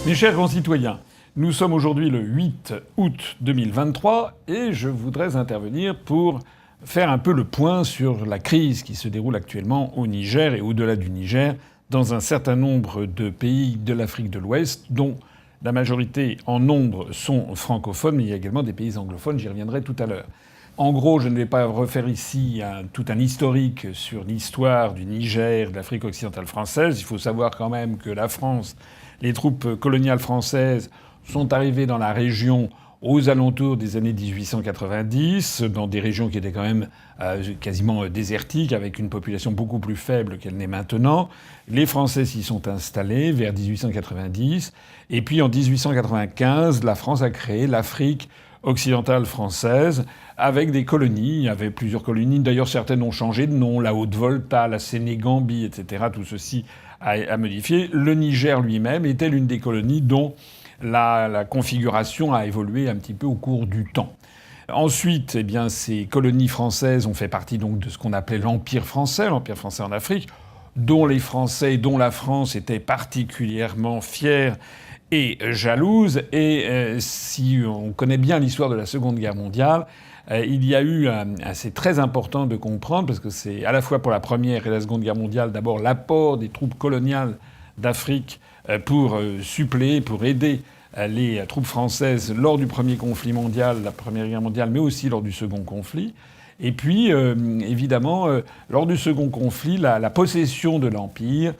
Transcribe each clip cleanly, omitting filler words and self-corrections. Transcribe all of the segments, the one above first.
Mes chers concitoyens, nous sommes aujourd'hui le 8 août 2023 et je voudrais intervenir pour faire un peu le point sur la crise qui se déroule actuellement au Niger et au-delà du Niger dans un certain nombre de pays de l'Afrique de l'Ouest dont la majorité en nombre sont francophones, mais il y a également des pays anglophones, j'y reviendrai tout à l'heure. En gros, je ne vais pas refaire ici tout un historique sur l'histoire du Niger, de l'Afrique occidentale française. Il faut savoir quand même que la France, les troupes coloniales françaises sont arrivées dans la région aux alentours des années 1890, dans des régions qui étaient quand même quasiment désertiques, avec une population beaucoup plus faible qu'elle n'est maintenant. Les Français s'y sont installés vers 1890. Et puis en 1895, la France a créé l'Afrique occidentale française avec des colonies. Il y avait plusieurs colonies. D'ailleurs, certaines ont changé de nom. La Haute-Volta, la Sénégambie, etc. Tout ceci a modifié. Le Niger lui-même était l'une des colonies dont la configuration a évolué un petit peu au cours du temps. Ensuite, eh bien, ces colonies françaises ont fait partie donc de ce qu'on appelait l'Empire français en Afrique, dont les Français et dont la France étaient particulièrement fiers et jalouse. Et si on connaît bien l'histoire de la Seconde Guerre mondiale, il y a eu c'est très important de comprendre, parce que c'est à la fois pour la Première et la Seconde Guerre mondiale, d'abord l'apport des troupes coloniales d'Afrique pour suppléer, pour aider les troupes françaises lors du premier conflit mondial, la Première Guerre mondiale, mais aussi lors du second conflit. Et puis, évidemment, lors du second conflit, la possession de l'Empire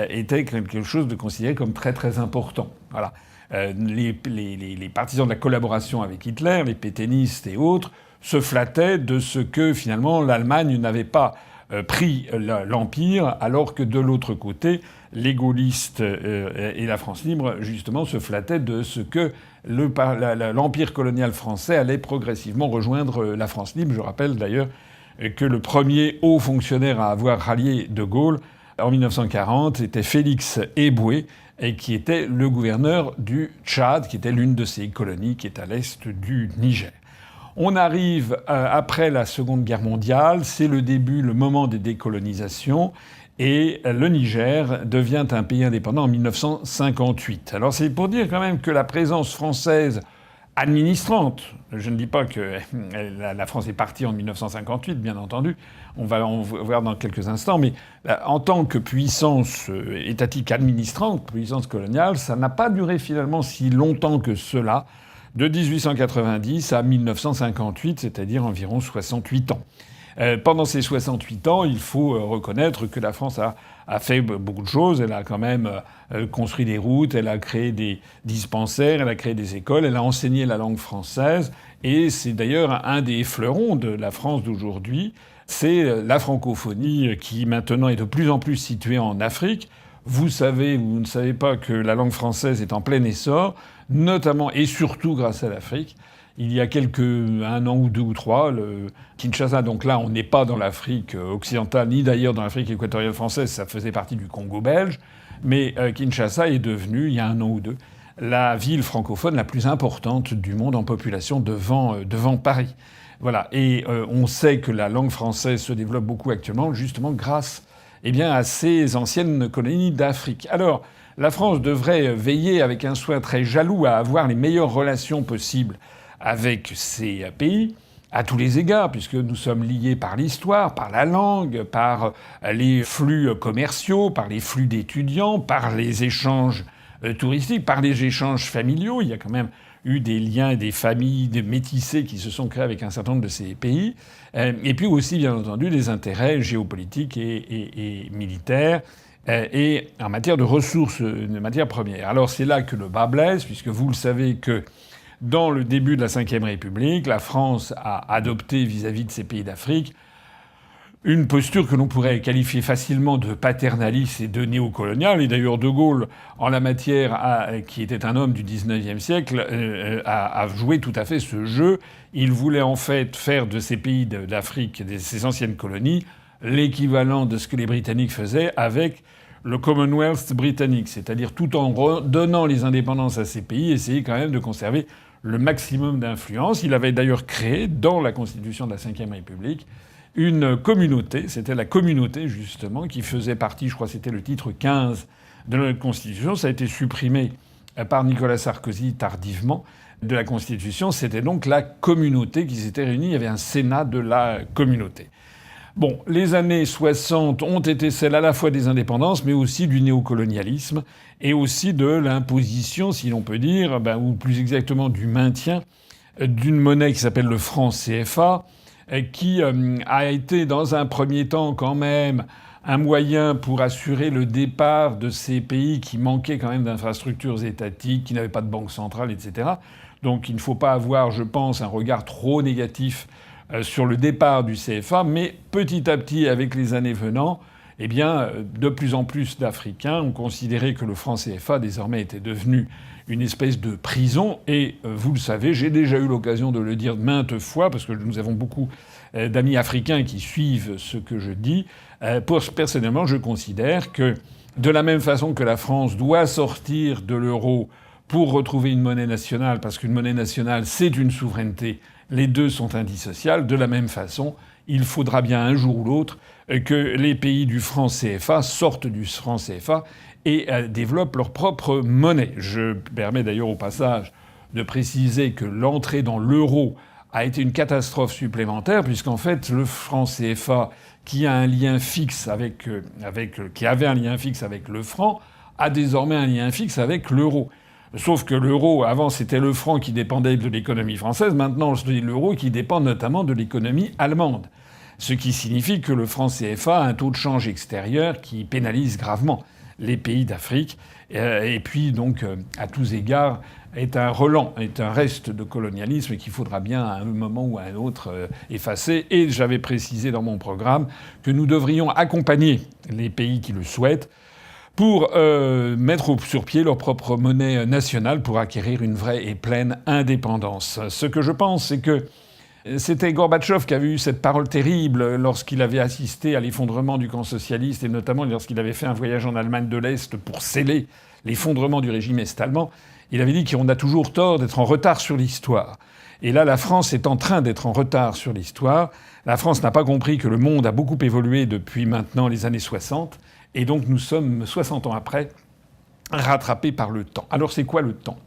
était quelque chose de considéré comme très très important. Voilà. Les partisans de la collaboration avec Hitler, les pétainistes et autres, se flattaient de ce que finalement l'Allemagne n'avait pas pris l'Empire, alors que de l'autre côté, les gaullistes et la France libre, justement, se flattaient de ce que l'Empire colonial français allait progressivement rejoindre la France libre. Je rappelle d'ailleurs que le premier haut fonctionnaire à avoir rallié de Gaulle en 1940 était Félix Éboué, et qui était le gouverneur du Tchad, qui était l'une de ces colonies qui est à l'est du Niger. On arrive après la Seconde Guerre mondiale, c'est le début, le moment des décolonisations, et le Niger devient un pays indépendant en 1958. Alors c'est pour dire quand même que la présence française administrante, je ne dis pas que la France est partie en 1958, bien entendu, on va voir dans quelques instants, mais en tant que puissance étatique administrante, puissance coloniale, ça n'a pas duré finalement si longtemps que cela, de 1890 à 1958, c'est-à-dire environ 68 ans. Pendant ces 68 ans, il faut reconnaître que la France a fait beaucoup de choses. Elle a quand même construit des routes, elle a créé des dispensaires, elle a créé des écoles, elle a enseigné la langue française. Et c'est d'ailleurs un des fleurons de la France d'aujourd'hui. C'est la francophonie qui maintenant est de plus en plus située en Afrique. Vous savez ou vous ne savez pas que la langue française est en plein essor, notamment et surtout grâce à l'Afrique. Il y a un an ou deux ou trois, le Kinshasa, donc là on n'est pas dans l'Afrique occidentale, ni d'ailleurs dans l'Afrique équatoriale française, ça faisait partie du Congo belge, mais Kinshasa est devenu, il y a un an ou deux, la ville francophone la plus importante du monde en population devant Paris. Voilà. Et on sait que la langue française se développe beaucoup actuellement, justement grâce à ces anciennes colonies d'Afrique. Alors, la France devrait veiller avec un soin très jaloux à avoir les meilleures relations possibles avec ces pays, à tous les égards, puisque nous sommes liés par l'histoire, par la langue, par les flux commerciaux, par les flux d'étudiants, par les échanges touristiques, par les échanges familiaux. Il y a quand même eu des liens et des familles métissées qui se sont créées avec un certain nombre de ces pays. Et puis aussi, bien entendu, des intérêts géopolitiques et militaires et en matière de ressources, de matières premières. Alors c'est là que le bas blesse, puisque vous le savez que dans le début de la Ve République, la France a adopté vis-à-vis de ces pays d'Afrique une posture que l'on pourrait qualifier facilement de paternaliste et de néocoloniale. Et d'ailleurs, De Gaulle, en la matière, qui était un homme du XIXe siècle, a joué tout à fait ce jeu. Il voulait en fait faire de ces pays d'Afrique, de ces anciennes colonies, l'équivalent de ce que les Britanniques faisaient avec le Commonwealth britannique, c'est-à-dire tout en donnant les indépendances à ces pays, essayer quand même de conserver le maximum d'influence. Il avait d'ailleurs créé, dans la constitution de la Ve République, une communauté, c'était la communauté justement, qui faisait partie, je crois que c'était le titre 15 de notre constitution, ça a été supprimé par Nicolas Sarkozy tardivement de la Constitution. C'était donc la communauté qui s'était réunie. Il y avait un Sénat de la communauté. Bon, les années 60 ont été celles à la fois des indépendances, mais aussi du néocolonialisme et aussi de l'imposition, si l'on peut dire, ou plus exactement du maintien d'une monnaie qui s'appelle le franc CFA, qui a été dans un premier temps quand même un moyen pour assurer le départ de ces pays qui manquaient quand même d'infrastructures étatiques, qui n'avaient pas de banque centrale, etc. Donc il ne faut pas avoir, je pense, un regard trop négatif sur le départ du CFA, mais petit à petit, avec les années venant, eh bien, de plus en plus d'Africains ont considéré que le franc CFA désormais était devenu une espèce de prison. Et vous le savez, j'ai déjà eu l'occasion de le dire maintes fois, parce que nous avons beaucoup d'amis africains qui suivent ce que je dis. Personnellement, je considère que de la même façon que la France doit sortir de l'euro pour retrouver une monnaie nationale, parce qu'une monnaie nationale, c'est une souveraineté, les deux sont indissociables. De la même façon, il faudra bien un jour ou l'autre que les pays du franc CFA sortent du franc CFA et développent leur propre monnaie. Je permets d'ailleurs au passage de préciser que l'entrée dans l'euro a été une catastrophe supplémentaire, puisqu'en fait, le franc CFA, qui a un lien fixe qui avait un lien fixe avec le franc, a désormais un lien fixe avec l'euro. Sauf que l'euro, avant, c'était le franc qui dépendait de l'économie française. Maintenant, c'est l'euro qui dépend notamment de l'économie allemande. Ce qui signifie que le franc CFA a un taux de change extérieur qui pénalise gravement les pays d'Afrique. Et puis, donc, à tous égards, est un relent, est un reste de colonialisme qu'il faudra bien à un moment ou à un autre effacer. Et j'avais précisé dans mon programme que nous devrions accompagner les pays qui le souhaitent pour mettre sur pied leur propre monnaie nationale pour acquérir une vraie et pleine indépendance. Ce que je pense, c'est que c'était Gorbatchev qui avait eu cette parole terrible lorsqu'il avait assisté à l'effondrement du camp socialiste et notamment lorsqu'il avait fait un voyage en Allemagne de l'Est pour sceller l'effondrement du régime est-allemand. Il avait dit qu'on a toujours tort d'être en retard sur l'histoire. Et là, la France est en train d'être en retard sur l'histoire. La France n'a pas compris que le monde a beaucoup évolué depuis maintenant les années 60. Et donc nous sommes, 60 ans après, rattrapés par le temps. Alors c'est quoi le temps ?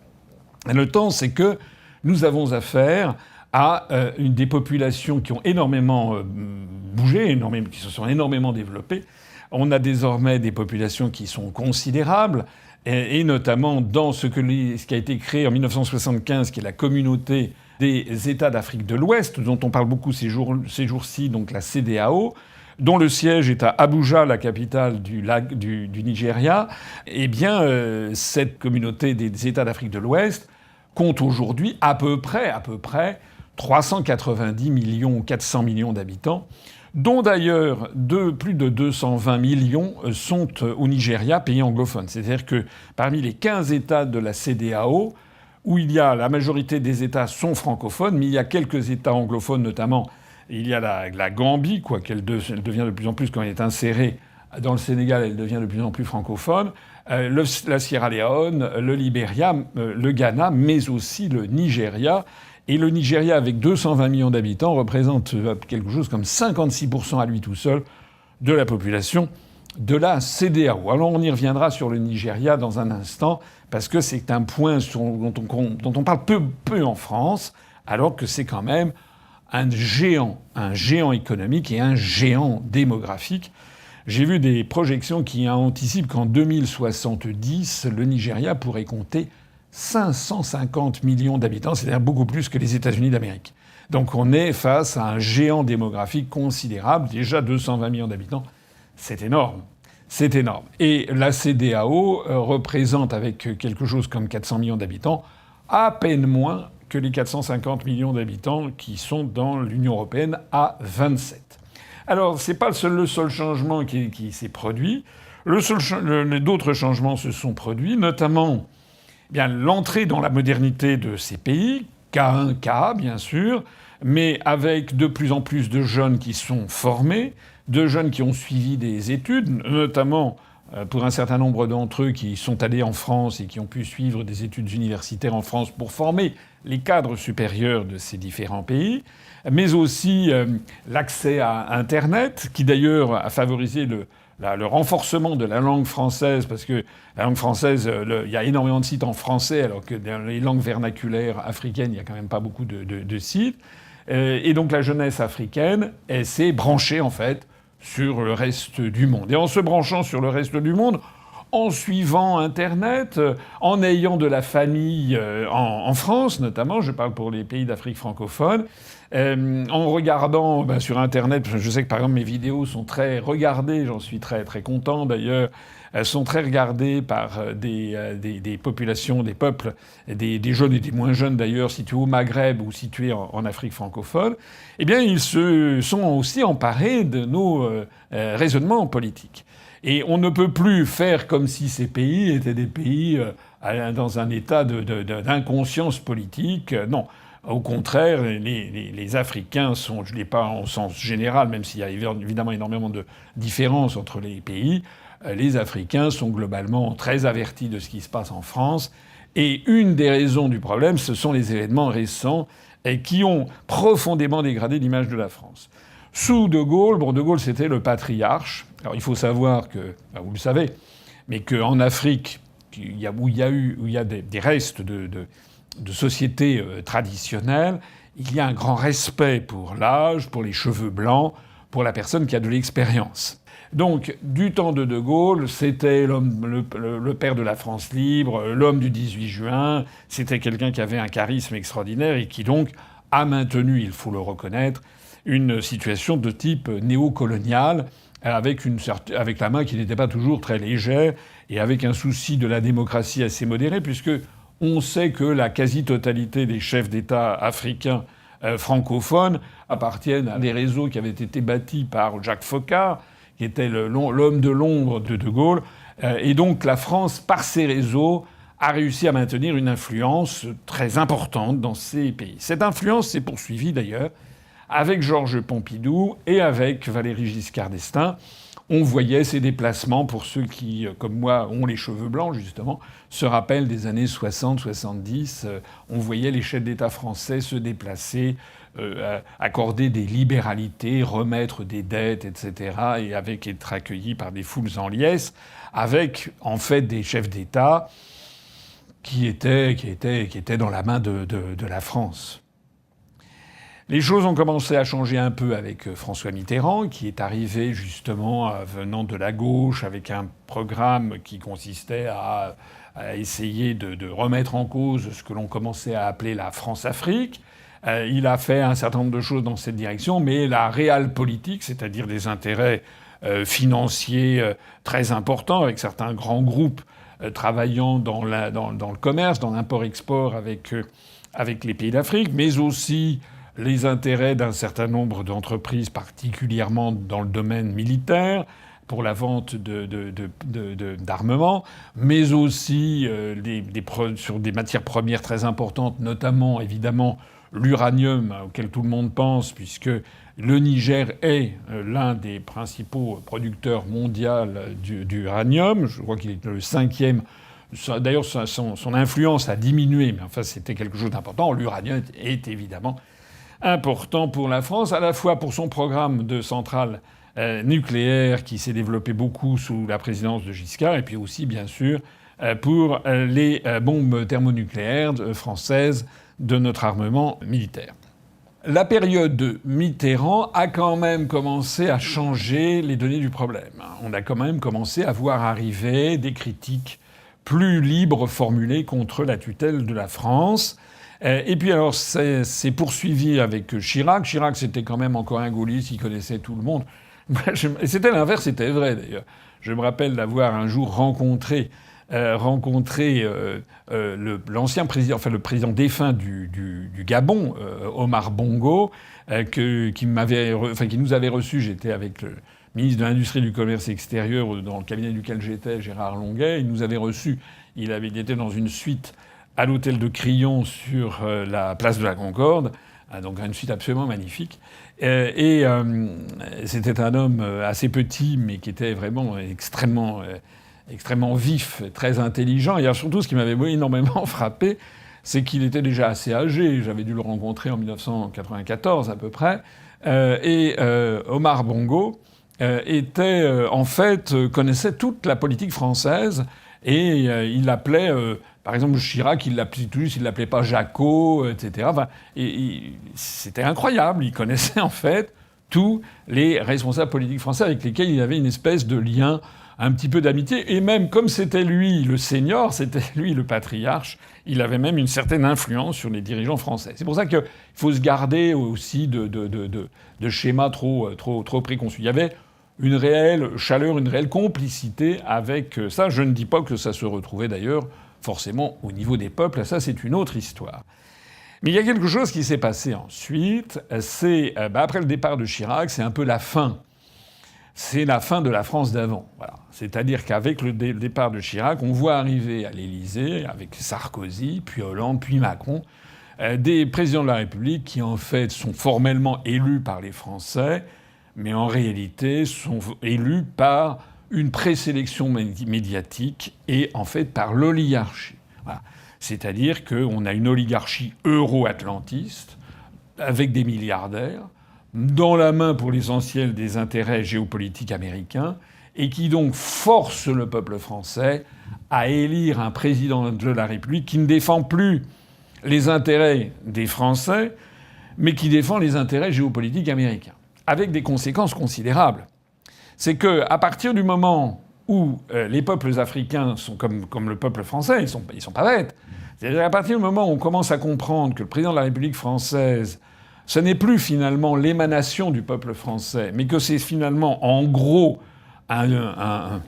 Le temps, c'est que nous avons affaire à des populations qui ont énormément bougé, qui se sont énormément développées. On a désormais des populations qui sont considérables, et notamment dans ce qui a été créé en 1975, qui est la communauté des États d'Afrique de l'Ouest, dont on parle beaucoup ces jours-ci, donc la CEDEAO, dont le siège est à Abuja, la capitale du Nigeria. Eh bien, cette communauté des États d'Afrique de l'Ouest compte aujourd'hui à peu près 390 millions, 400 millions d'habitants, dont d'ailleurs plus de 220 millions sont au Nigeria, pays anglophone. C'est-à-dire que parmi les 15 États de la CEDEAO, où la majorité des États sont francophones, mais il y a quelques États anglophones, notamment il y a la Gambie, elle devient de plus en plus, quand elle est insérée dans le Sénégal, elle devient de plus en plus francophone, la Sierra Leone, le Libéria, le Ghana, mais aussi le Nigeria. Et le Nigeria, avec 220 millions d'habitants, représente quelque chose comme 56% à lui tout seul de la population de la CEDEAO. Alors on y reviendra sur le Nigeria dans un instant, parce que c'est un point dont on parle peu en France, alors que c'est quand même un géant économique et un géant démographique. J'ai vu des projections qui anticipent qu'en 2070, le Nigeria pourrait compter 550 millions d'habitants, c'est-à-dire beaucoup plus que les États-Unis d'Amérique. Donc on est face à un géant démographique considérable. Déjà 220 millions d'habitants, c'est énorme. C'est énorme. Et la CEDEAO représente, avec quelque chose comme 400 millions d'habitants, à peine moins que les 450 millions d'habitants qui sont dans l'Union européenne à 27. Alors, c'est pas le seul changement qui s'est produit. D'autres changements se sont produits, notamment l'entrée dans la modernité de ces pays, cas un cas, bien sûr, mais avec de plus en plus de jeunes qui sont formés, de jeunes qui ont suivi des études, notamment pour un certain nombre d'entre eux qui sont allés en France et qui ont pu suivre des études universitaires en France pour former les cadres supérieurs de ces différents pays, mais aussi l'accès à Internet, qui d'ailleurs a favorisé le renforcement de la langue française, parce que la langue française, il y a énormément de sites en français, alors que dans les langues vernaculaires africaines, il n'y a quand même pas beaucoup de sites. Et donc la jeunesse africaine, elle s'est branchée, en fait, sur le reste du monde. Et en se branchant sur le reste du monde, en suivant Internet, en ayant de la famille en France, notamment, je parle pour les pays d'Afrique francophone, en regardant sur Internet, je sais que par exemple mes vidéos sont très regardées, j'en suis très très content d'ailleurs, elles sont très regardées par des populations, des peuples, des jeunes et des moins jeunes d'ailleurs, situés au Maghreb ou situés en Afrique francophone. Eh bien, ils se sont aussi emparés de nos raisonnements politiques. Et on ne peut plus faire comme si ces pays étaient des pays dans un état d'inconscience politique. Non. Au contraire, les Africains sont, je ne dis pas en sens général, même s'il y a évidemment énormément de différences entre les pays, les Africains sont globalement très avertis de ce qui se passe en France. Et une des raisons du problème, ce sont les événements récents qui ont profondément dégradé l'image de la France. Sous De Gaulle, De Gaulle c'était le patriarche. Alors il faut savoir que, vous le savez, mais qu'en Afrique, où il y a des restes de sociétés traditionnelles, il y a un grand respect pour l'âge, pour les cheveux blancs, pour la personne qui a de l'expérience. Donc, du temps de Gaulle, c'était le père de la France libre, l'homme du 18 juin, c'était quelqu'un qui avait un charisme extraordinaire et qui donc a maintenu, il faut le reconnaître, une situation de type néocolonial, avec la main qui n'était pas toujours très légère, et avec un souci de la démocratie assez modéré, puisque on sait que la quasi-totalité des chefs d'État africains francophones appartiennent à des réseaux qui avaient été bâtis par Jacques Foccart, qui était l'homme de l'ombre de Gaulle. Et donc la France, par ces réseaux, a réussi à maintenir une influence très importante dans ces pays. Cette influence s'est poursuivie d'ailleurs avec Georges Pompidou et avec Valéry Giscard d'Estaing. On voyait ces déplacements, pour ceux qui, comme moi, ont les cheveux blancs, justement, se rappellent des années 60-70. On voyait les chefs d'État français se déplacer, accorder des libéralités, remettre des dettes, etc., et être accueillis par des foules en liesse, avec, en fait, des chefs d'État qui étaient dans la main de la France. Les choses ont commencé à changer un peu avec François Mitterrand, qui est arrivé justement venant de la gauche avec un programme qui consistait à essayer de remettre en cause ce que l'on commençait à appeler la France-Afrique. Il a fait un certain nombre de choses dans cette direction, mais la réelle politique, c'est-à-dire des intérêts financiers très importants, avec certains grands groupes travaillant dans le commerce, dans l'import-export avec les pays d'Afrique, mais aussi les intérêts d'un certain nombre d'entreprises, particulièrement dans le domaine militaire, pour la vente d'armements, mais aussi sur des matières premières très importantes, notamment évidemment l'uranium auquel tout le monde pense, puisque le Niger est l'un des principaux producteurs mondiaux d'uranium. Je crois qu'il est le 5e. D'ailleurs, son influence a diminué, mais enfin c'était quelque chose d'important. L'uranium est évidemment important pour la France, à la fois pour son programme de centrale nucléaire qui s'est développé beaucoup sous la présidence de Giscard, et puis aussi, bien sûr, pour les bombes thermonucléaires françaises de notre armement militaire. La période de Mitterrand a quand même commencé à changer les données du problème. On a quand même commencé à voir arriver des critiques plus libres formulées contre la tutelle de la France. Et puis alors, c'est poursuivi avec Chirac. Chirac, c'était quand même encore un gaulliste, il connaissait tout le monde. Et c'était l'inverse, c'était vrai d'ailleurs. Je me rappelle d'avoir un jour rencontré l'ancien président, enfin le président défunt du Gabon, Omar Bongo, qui nous avait reçus. J'étais avec le ministre de l'Industrie et du Commerce extérieur dans le cabinet duquel j'étais, Gérard Longuet. Il nous avait reçus. Il était dans une suite à l'hôtel de Crillon sur la place de la Concorde, donc une suite absolument magnifique. C'était un homme assez petit, mais qui était vraiment extrêmement vif, très intelligent. Et surtout, ce qui m'avait énormément frappé, c'est qu'il était déjà assez âgé. J'avais dû le rencontrer en 1994 à peu près. Omar Bongo en fait, connaissait toute la politique française et il appelait, par exemple, Chirac, il l'appelait pas Jaco, etc. Enfin, c'était incroyable. Il connaissait en fait tous les responsables politiques français avec lesquels il avait une espèce de lien, un petit peu d'amitié. Et même comme c'était lui le senior, c'était lui le patriarche, il avait même une certaine influence sur les dirigeants français. C'est pour ça qu'il faut se garder aussi de schémas trop préconçus. Il y avait une réelle chaleur, une réelle complicité avec ça. Je ne dis pas que ça se retrouvait d'ailleurs forcément au niveau des peuples. Ça, c'est une autre histoire. Mais il y a quelque chose qui s'est passé ensuite. C'est après le départ de Chirac, c'est un peu la fin. C'est la fin de la France d'avant. Voilà. C'est-à-dire qu'avec le départ de Chirac, on voit arriver à l'Élysée, avec Sarkozy, puis Hollande, puis Macron, des présidents de la République qui en fait sont formellement élus par les Français, mais en réalité sont élus par une présélection médiatique et en fait par l'oligarchie. Voilà. C'est-à-dire qu'on a une oligarchie euro-atlantiste avec des milliardaires, dans la main pour l'essentiel des intérêts géopolitiques américains, et qui donc force le peuple français à élire un président de la République qui ne défend plus les intérêts des Français, mais qui défend les intérêts géopolitiques américains, avec des conséquences considérables. C'est qu'à partir du moment où les peuples africains sont comme le peuple français, ils sont pas bêtes. C'est-à-dire à partir du moment où on commence à comprendre que le président de la République française, ce n'est plus finalement l'émanation du peuple français, mais que c'est finalement en gros une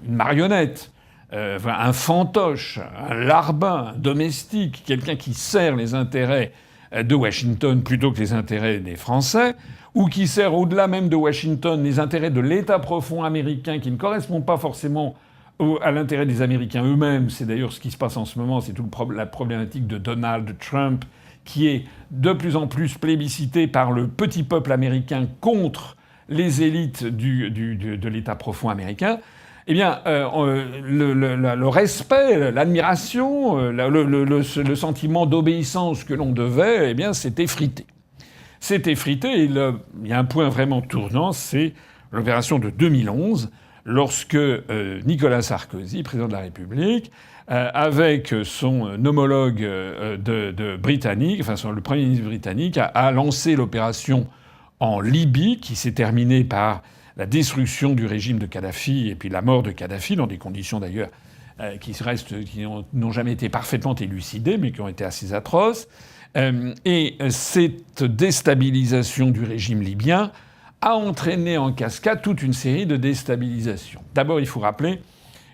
marionnette, un fantoche, un larbin, un domestique, quelqu'un qui sert les intérêts de Washington plutôt que les intérêts des Français, ou qui sert au-delà même de Washington les intérêts de l'État profond américain qui ne correspond pas forcément à l'intérêt des Américains eux-mêmes. C'est d'ailleurs ce qui se passe en ce moment, c'est toute la problématique de Donald Trump qui est de plus en plus plébiscité par le petit peuple américain contre les élites de l'État profond américain. Eh bien, le respect, l'admiration, le sentiment d'obéissance que l'on devait, eh bien, s'est effrité. C'est effrité, et il y a un point vraiment tournant, c'est l'opération de 2011, lorsque Nicolas Sarkozy, président de la République, avec son homologue britannique, enfin le Premier ministre britannique, a lancé l'opération en Libye, qui s'est terminée par la destruction du régime de Kadhafi et puis la mort de Kadhafi, dans des conditions d'ailleurs qui n'ont jamais été parfaitement élucidées, mais qui ont été assez atroces. Et cette déstabilisation du régime libyen a entraîné en cascade toute une série de déstabilisations. D'abord, il faut rappeler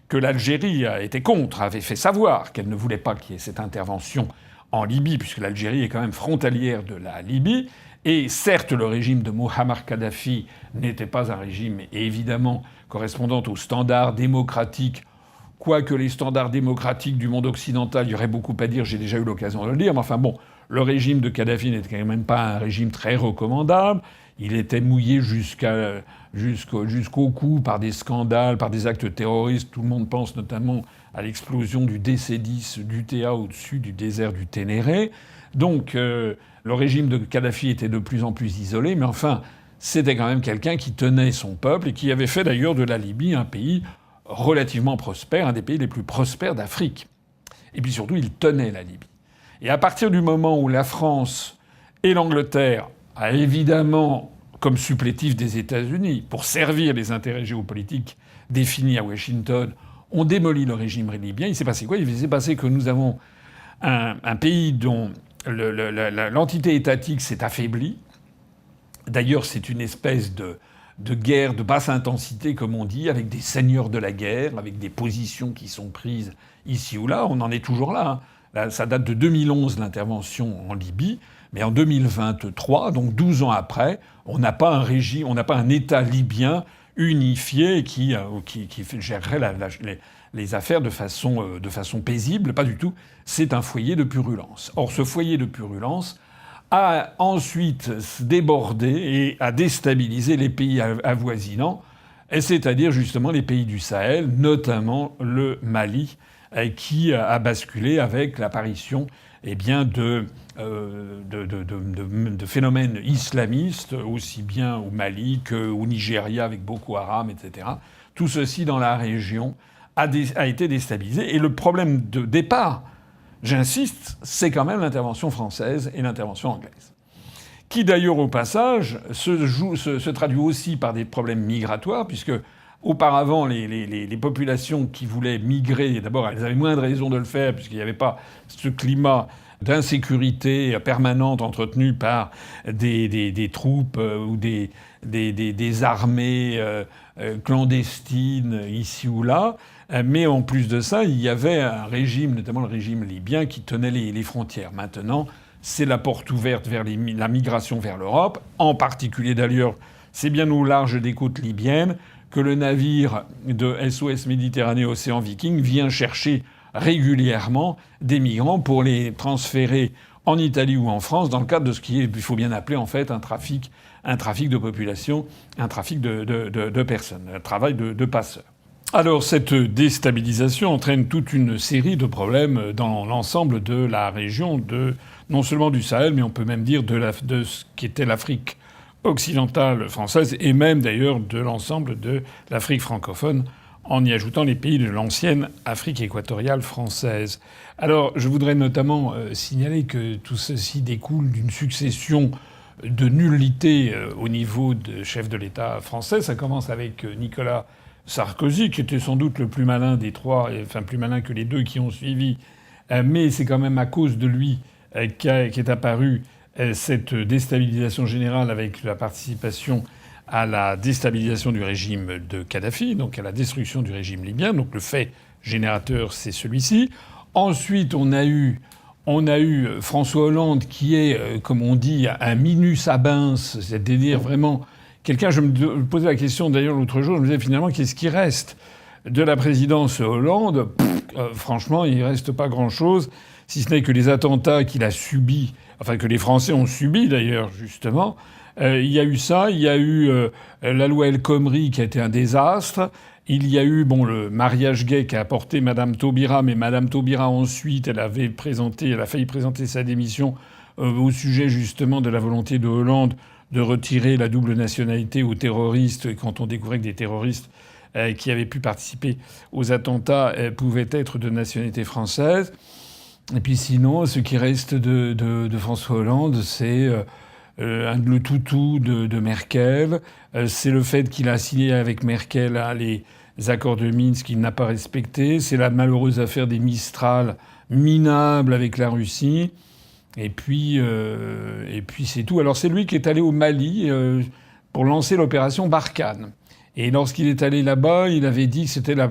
que l'Algérie était contre, avait fait savoir qu'elle ne voulait pas qu'il y ait cette intervention en Libye, puisque l'Algérie est quand même frontalière de la Libye. Et certes, le régime de Mouammar Kadhafi n'était pas un régime évidemment correspondant aux standards démocratiques, quoique les standards démocratiques du monde occidental, il y aurait beaucoup à dire, j'ai déjà eu l'occasion de le dire, mais enfin bon, le régime de Kadhafi n'était quand même pas un régime très recommandable. Il était mouillé jusqu'au cou par des scandales, par des actes terroristes. Tout le monde pense notamment à l'explosion du DC-10 d'UTA au-dessus du désert du Ténéré. Donc le régime de Kadhafi était de plus en plus isolé, mais enfin, c'était quand même quelqu'un qui tenait son peuple et qui avait fait d'ailleurs de la Libye un pays relativement prospère, un des pays les plus prospères d'Afrique. Et puis surtout, il tenait la Libye. Et à partir du moment où la France et l'Angleterre a évidemment, comme supplétif des États-Unis, pour servir les intérêts géopolitiques définis à Washington, ont démoli le régime libyen, il s'est passé quoi? Il s'est passé que nous avons un pays dont l'entité étatique s'est affaiblie. D'ailleurs, c'est une espèce de guerre de basse intensité, comme on dit, avec des seigneurs de la guerre, avec des positions qui sont prises ici ou là. On en est toujours là, hein. Là, ça date de 2011, l'intervention en Libye. Mais en 2023, donc 12 ans après, on n'a pas un régime, on n'a pas un État libyen unifié qui gérerait les affaires de façon paisible. Pas du tout. C'est un foyer de purulence. Or, ce foyer de purulence a ensuite débordé et a déstabilisé les pays avoisinants, c'est-à-dire justement les pays du Sahel, notamment le Mali, qui a basculé avec l'apparition de phénomènes islamistes, aussi bien au Mali qu'au Nigeria avec Boko Haram, etc. Tout ceci dans la région a été déstabilisé. Et le problème de départ, j'insiste, c'est quand même l'intervention française et l'intervention anglaise. Qui d'ailleurs, au passage, se traduit aussi par des problèmes migratoires, puisque auparavant, les populations qui voulaient migrer, d'abord, elles avaient moins de raisons de le faire, puisqu'il n'y avait pas ce climat d'insécurité permanente entretenu par des troupes ou des armées clandestines ici ou là. Mais en plus de ça, il y avait un régime, notamment le régime libyen, qui tenait les frontières. Maintenant, c'est la porte ouverte vers la migration vers l'Europe. En particulier, d'ailleurs, c'est bien au large des côtes libyennes que le navire de SOS Méditerranée Océan Viking vient chercher régulièrement des migrants pour les transférer en Italie ou en France dans le cadre de ce qui est, il faut bien appeler en fait un trafic de population, un trafic de personnes, un travail de passeurs. Alors cette déstabilisation entraîne toute une série de problèmes dans l'ensemble de la région, non seulement du Sahel, mais on peut même dire de ce qui était l'Afrique occidentale française et même d'ailleurs de l'ensemble de l'Afrique francophone, en y ajoutant les pays de l'ancienne Afrique équatoriale française. Alors je voudrais notamment signaler que tout ceci découle d'une succession de nullités au niveau de chef de l'État français. Ça commence avec Nicolas Sarkozy, qui était sans doute le plus malin des trois, enfin plus malin que les deux qui ont suivi, mais c'est quand même à cause de lui qu'est apparue cette déstabilisation générale avec la participation à la déstabilisation du régime de Kadhafi, donc à la destruction du régime libyen. Donc le fait générateur, c'est celui-ci. Ensuite, on a eu François Hollande qui est, comme on dit, un minus abens, c'est-à-dire vraiment quelqu'un. Je me posais la question d'ailleurs l'autre jour, je me disais finalement qu'est-ce qui reste de la présidence Hollande. Franchement, il ne reste pas grand-chose, si ce n'est que les attentats qu'il a subis, enfin que les Français ont subis d'ailleurs justement. Il y a eu ça, il y a eu la loi El Khomri qui a été un désastre. Il y a eu le mariage gay qu'a apporté Madame Taubira, mais Madame Taubira ensuite, elle a failli présenter sa démission au sujet justement de la volonté de Hollande de retirer la double nationalité aux terroristes quand on découvrait que des terroristes qui avaient pu participer aux attentats pouvaient être de nationalité française. Et puis sinon, ce qui reste de François Hollande, c'est le toutou de Merkel. C'est le fait qu'il a signé avec Merkel les accords de Minsk qu'il n'a pas respectés. C'est la malheureuse affaire des Mistral minables avec la Russie. Et puis c'est tout. Alors c'est lui qui est allé au Mali pour lancer l'opération Barkhane. Et lorsqu'il est allé là-bas, il avait dit que c'était la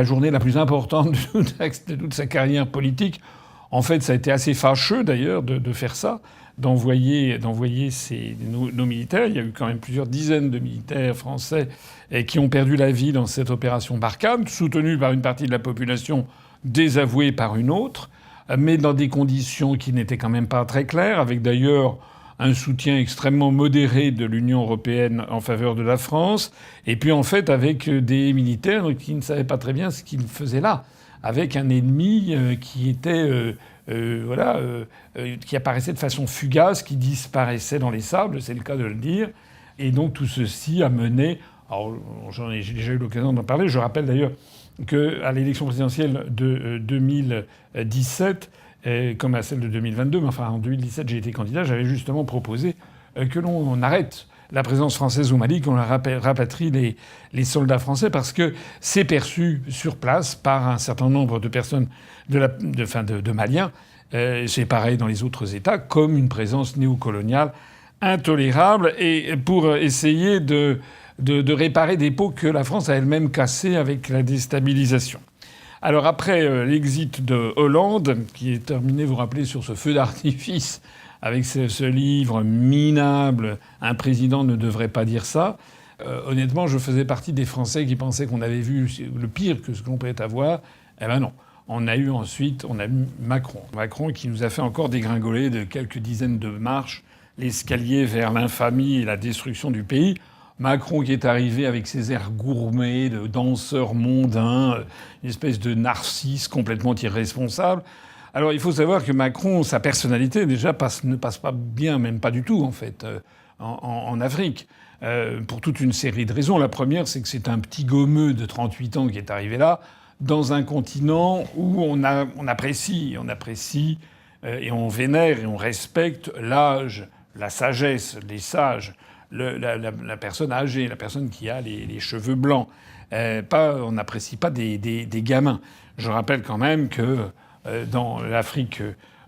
journée la plus importante de toute sa carrière politique. En fait, ça a été assez fâcheux d'ailleurs de faire ça, d'envoyer nos militaires. Il y a eu quand même plusieurs dizaines de militaires français qui ont perdu la vie dans cette opération Barkhane, soutenue par une partie de la population, désavouée par une autre, mais dans des conditions qui n'étaient quand même pas très claires, avec d'ailleurs un soutien extrêmement modéré de l'Union européenne en faveur de la France, et puis en fait avec des militaires qui ne savaient pas très bien ce qu'ils faisaient là, avec un ennemi qui était qui apparaissait de façon fugace, qui disparaissait dans les sables, c'est le cas de le dire. Et donc tout ceci a mené... Alors j'ai déjà eu l'occasion d'en parler. Je rappelle d'ailleurs qu'à l'élection présidentielle de 2017, comme à celle de 2022, mais enfin en 2017 j'ai été candidat, j'avais justement proposé que l'on arrête la présence française au Mali, qu'on rapatrie les soldats français, parce que c'est perçu sur place par un certain nombre de personnes de Maliens, c'est pareil dans les autres États, comme une présence néocoloniale intolérable, et pour essayer de réparer des pots que la France a elle-même cassés avec la déstabilisation. Alors après l'exit de Hollande, qui est terminé, vous vous rappelez, sur ce feu d'artifice, avec ce livre minable, « Un président ne devrait pas dire ça », honnêtement, je faisais partie des Français qui pensaient qu'on avait vu le pire que ce qu'on pouvait avoir. Eh ben non. On a eu Macron. Macron qui nous a fait encore dégringoler de quelques dizaines de marches l'escalier vers l'infamie et la destruction du pays. Macron qui est arrivé avec ses airs gourmets de danseur mondain, une espèce de narcisse complètement irresponsable. Alors il faut savoir que Macron, sa personnalité déjà ne passe pas bien, même pas du tout en fait, en Afrique. Pour toute une série de raisons. La première, c'est que c'est un petit gommeux de 38 ans qui est arrivé là, dans un continent où on apprécie et on vénère et on respecte l'âge, la sagesse, les sages, la personne âgée, la personne qui a les cheveux blancs. On n'apprécie pas des gamins. Je rappelle quand même que dans l'Afrique,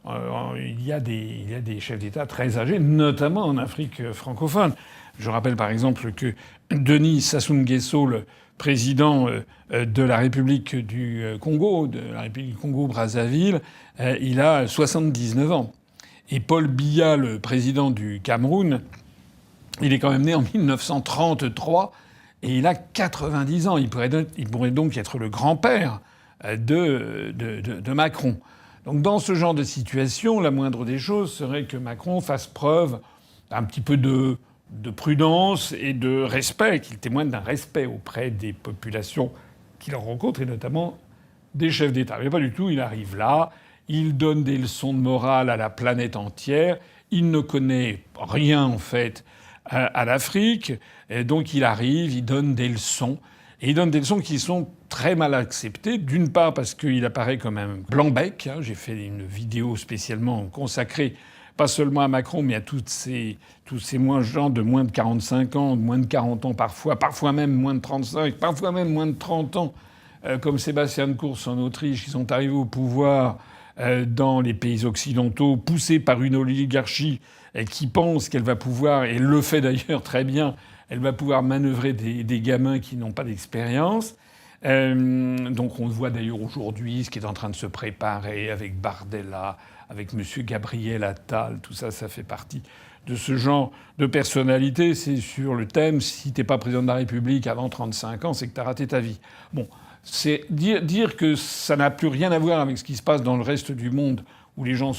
il y a des chefs d'État très âgés, notamment en Afrique francophone. Je rappelle par exemple que Denis Sassou Nguesso, le président de la République du Congo, de la République du Congo-Brazzaville, il a 79 ans. Et Paul Biya, le président du Cameroun, il est quand même né en 1933 et il a 90 ans. Il pourrait donc être le grand-père de Macron. Donc dans ce genre de situation, la moindre des choses serait que Macron fasse preuve un petit peu de prudence et de respect, qu'il témoigne d'un respect auprès des populations qu'il rencontre, et notamment des chefs d'État. Mais pas du tout, il arrive là, il donne des leçons de morale à la planète entière, il ne connaît rien en fait à l'Afrique, et donc il arrive, il donne des leçons, et il donne des leçons qui sont très mal acceptées, d'une part parce qu'il apparaît comme un blanc-bec, j'ai fait une vidéo spécialement consacrée pas seulement à Macron, mais à tous ces gens de moins de 45 ans, de moins de 40 ans parfois même moins de 35, parfois même moins de 30 ans, comme Sébastien Kurz en Autriche, qui sont arrivés au pouvoir dans les pays occidentaux, poussés par une oligarchie qui pense qu'elle va pouvoir, et le fait d'ailleurs très bien, elle va pouvoir manœuvrer des gamins qui n'ont pas d'expérience. Donc on voit d'ailleurs aujourd'hui ce qui est en train de se préparer avec Bardella, avec M. Gabriel Attal, tout ça, ça fait partie de ce genre de personnalité. C'est sur le thème « si t'es pas président de la République avant 35 ans, c'est que t'as raté ta vie ». Bon, c'est dire que ça n'a plus rien à voir avec ce qui se passe dans le reste du monde, où les gens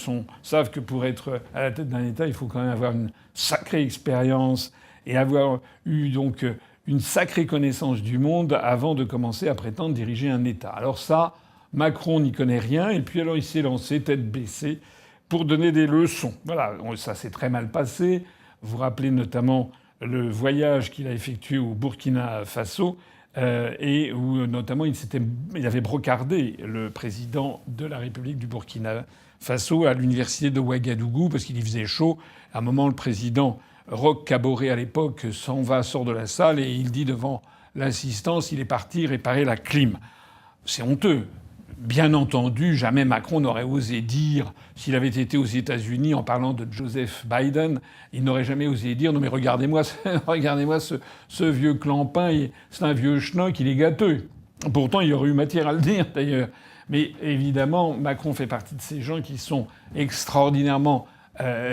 savent que pour être à la tête d'un État, il faut quand même avoir une sacrée expérience et avoir eu donc une sacrée connaissance du monde avant de commencer à prétendre diriger un État. Alors ça, Macron n'y connaît rien, et puis alors il s'est lancé tête baissée pour donner des leçons. Voilà, ça s'est très mal passé. Vous vous rappelez notamment le voyage qu'il a effectué au Burkina Faso, et où notamment il avait brocardé le président de la République du Burkina Faso à l'université de Ouagadougou parce qu'il y faisait chaud. À un moment, le président Roch Kaboré, à l'époque, sort de la salle et il dit devant l'assistance, il est parti réparer la clim. C'est honteux. Bien entendu, jamais Macron n'aurait osé dire, s'il avait été aux États-Unis en parlant de Joseph Biden, il n'aurait jamais osé dire « Non mais regardez-moi ce vieux clampin, c'est un vieux schnock, il est gâteux ». Pourtant, il y aurait eu matière à le dire d'ailleurs. Mais évidemment, Macron fait partie de ces gens qui sont extraordinairement,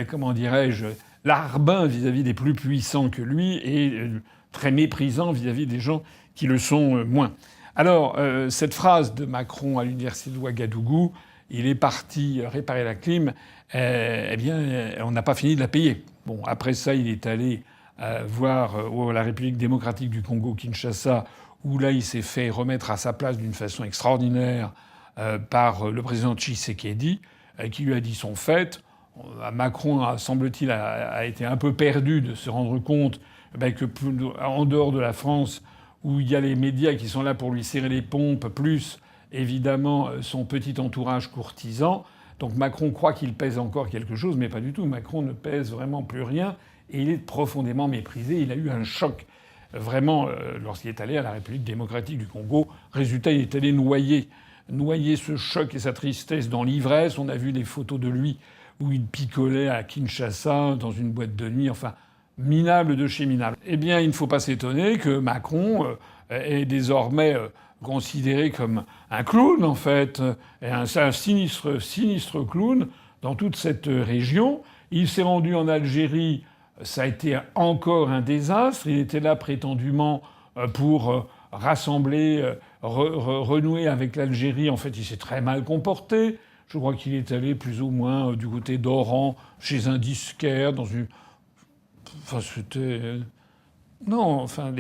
comment dirais-je, larbins vis-à-vis des plus puissants que lui et très méprisants vis-à-vis des gens qui le sont moins. Alors, cette phrase de Macron à l'université de Ouagadougou, il est parti réparer la clim, eh bien, on n'a pas fini de la payer. Bon, après ça, il est allé voir la République démocratique du Congo, Kinshasa, où là, il s'est fait remettre à sa place d'une façon extraordinaire par le président Tshisekedi, qui lui a dit son fait. Macron, semble-t-il, a été un peu perdu de se rendre compte que en dehors de la France, où il y a les médias qui sont là pour lui serrer les pompes, plus évidemment son petit entourage courtisan. Donc Macron croit qu'il pèse encore quelque chose, mais pas du tout. Macron ne pèse vraiment plus rien et il est profondément méprisé. Il a eu un choc, vraiment, lorsqu'il est allé à la République démocratique du Congo. Résultat, il est allé noyer ce choc et sa tristesse dans l'ivresse. On a vu des photos de lui où il picolait à Kinshasa dans une boîte de nuit. Enfin, minable de chez minable. Eh bien, il ne faut pas s'étonner que Macron est désormais considéré comme un clown, en fait, et un sinistre clown dans toute cette région. Il s'est rendu en Algérie, ça a été encore un désastre. Il était là prétendument pour rassembler, renouer avec l'Algérie. En fait, il s'est très mal comporté. Je crois qu'il est allé plus ou moins du côté d'Oran, chez un disquaire, dans une... Enfin, c'était... Non, enfin,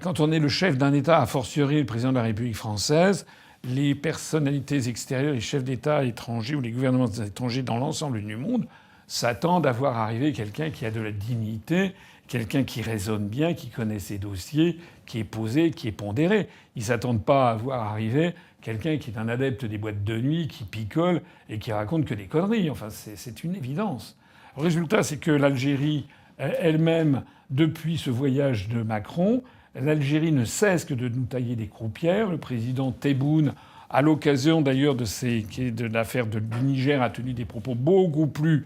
quand on est le chef d'un État, a fortiori le président de la République française, les personnalités extérieures, les chefs d'État étrangers ou les gouvernements étrangers dans l'ensemble du monde s'attendent à voir arriver quelqu'un qui a de la dignité, quelqu'un qui raisonne bien, qui connaît ses dossiers, qui est posé, qui est pondéré. Ils s'attendent pas à voir arriver quelqu'un qui est un adepte des boîtes de nuit, qui picole et qui raconte que des conneries. Enfin, c'est une évidence. Le résultat, c'est que l'Algérie elle-même, depuis ce voyage de Macron, l'Algérie ne cesse que de nous tailler des croupières. Le président Tebboune, à l'occasion d'ailleurs de l'affaire du Niger, a tenu des propos beaucoup plus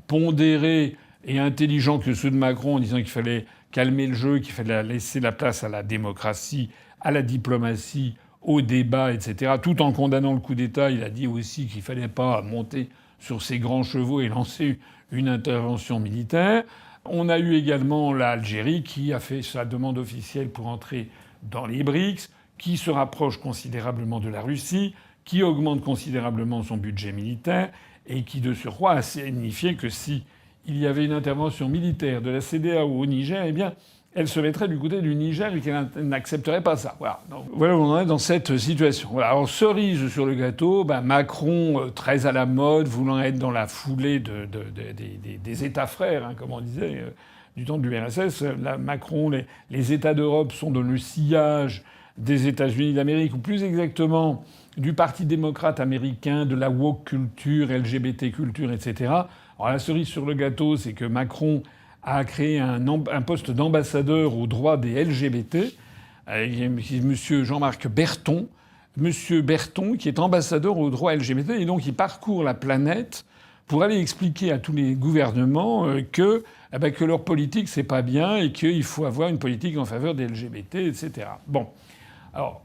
pondérés et intelligents que ceux de Macron, en disant qu'il fallait calmer le jeu, qu'il fallait laisser la place à la démocratie, à la diplomatie, au débat, etc. Tout en condamnant le coup d'État, il a dit aussi qu'il fallait pas monter sur ses grands chevaux et lancer une intervention militaire. On a eu également l'Algérie qui a fait sa demande officielle pour entrer dans les BRICS, qui se rapproche considérablement de la Russie, qui augmente considérablement son budget militaire et qui, de surcroît, a signifié que si il y avait une intervention militaire de la CEDEAO au Niger, eh bien, elle se mettrait du côté du Niger et qu'elle n'accepterait pas ça. Voilà. Donc, voilà où on en est dans cette situation. Voilà. Alors, cerise sur le gâteau, Macron, très à la mode, voulant être dans la foulée des États frères, hein, comme on disait, du temps de l'URSS. Macron, les États d'Europe sont dans le sillage des États-Unis d'Amérique, ou plus exactement du Parti démocrate américain, de la woke culture, LGBT culture, etc. Alors, la cerise sur le gâteau, c'est que Macron a créé un poste d'ambassadeur aux droits des LGBT, M. Jean-Marc Berton. M. Berton, qui est ambassadeur aux droits LGBT, et donc il parcourt la planète pour aller expliquer à tous les gouvernements que leur politique, c'est pas bien et qu'il faut avoir une politique en faveur des LGBT, etc. Bon. Alors,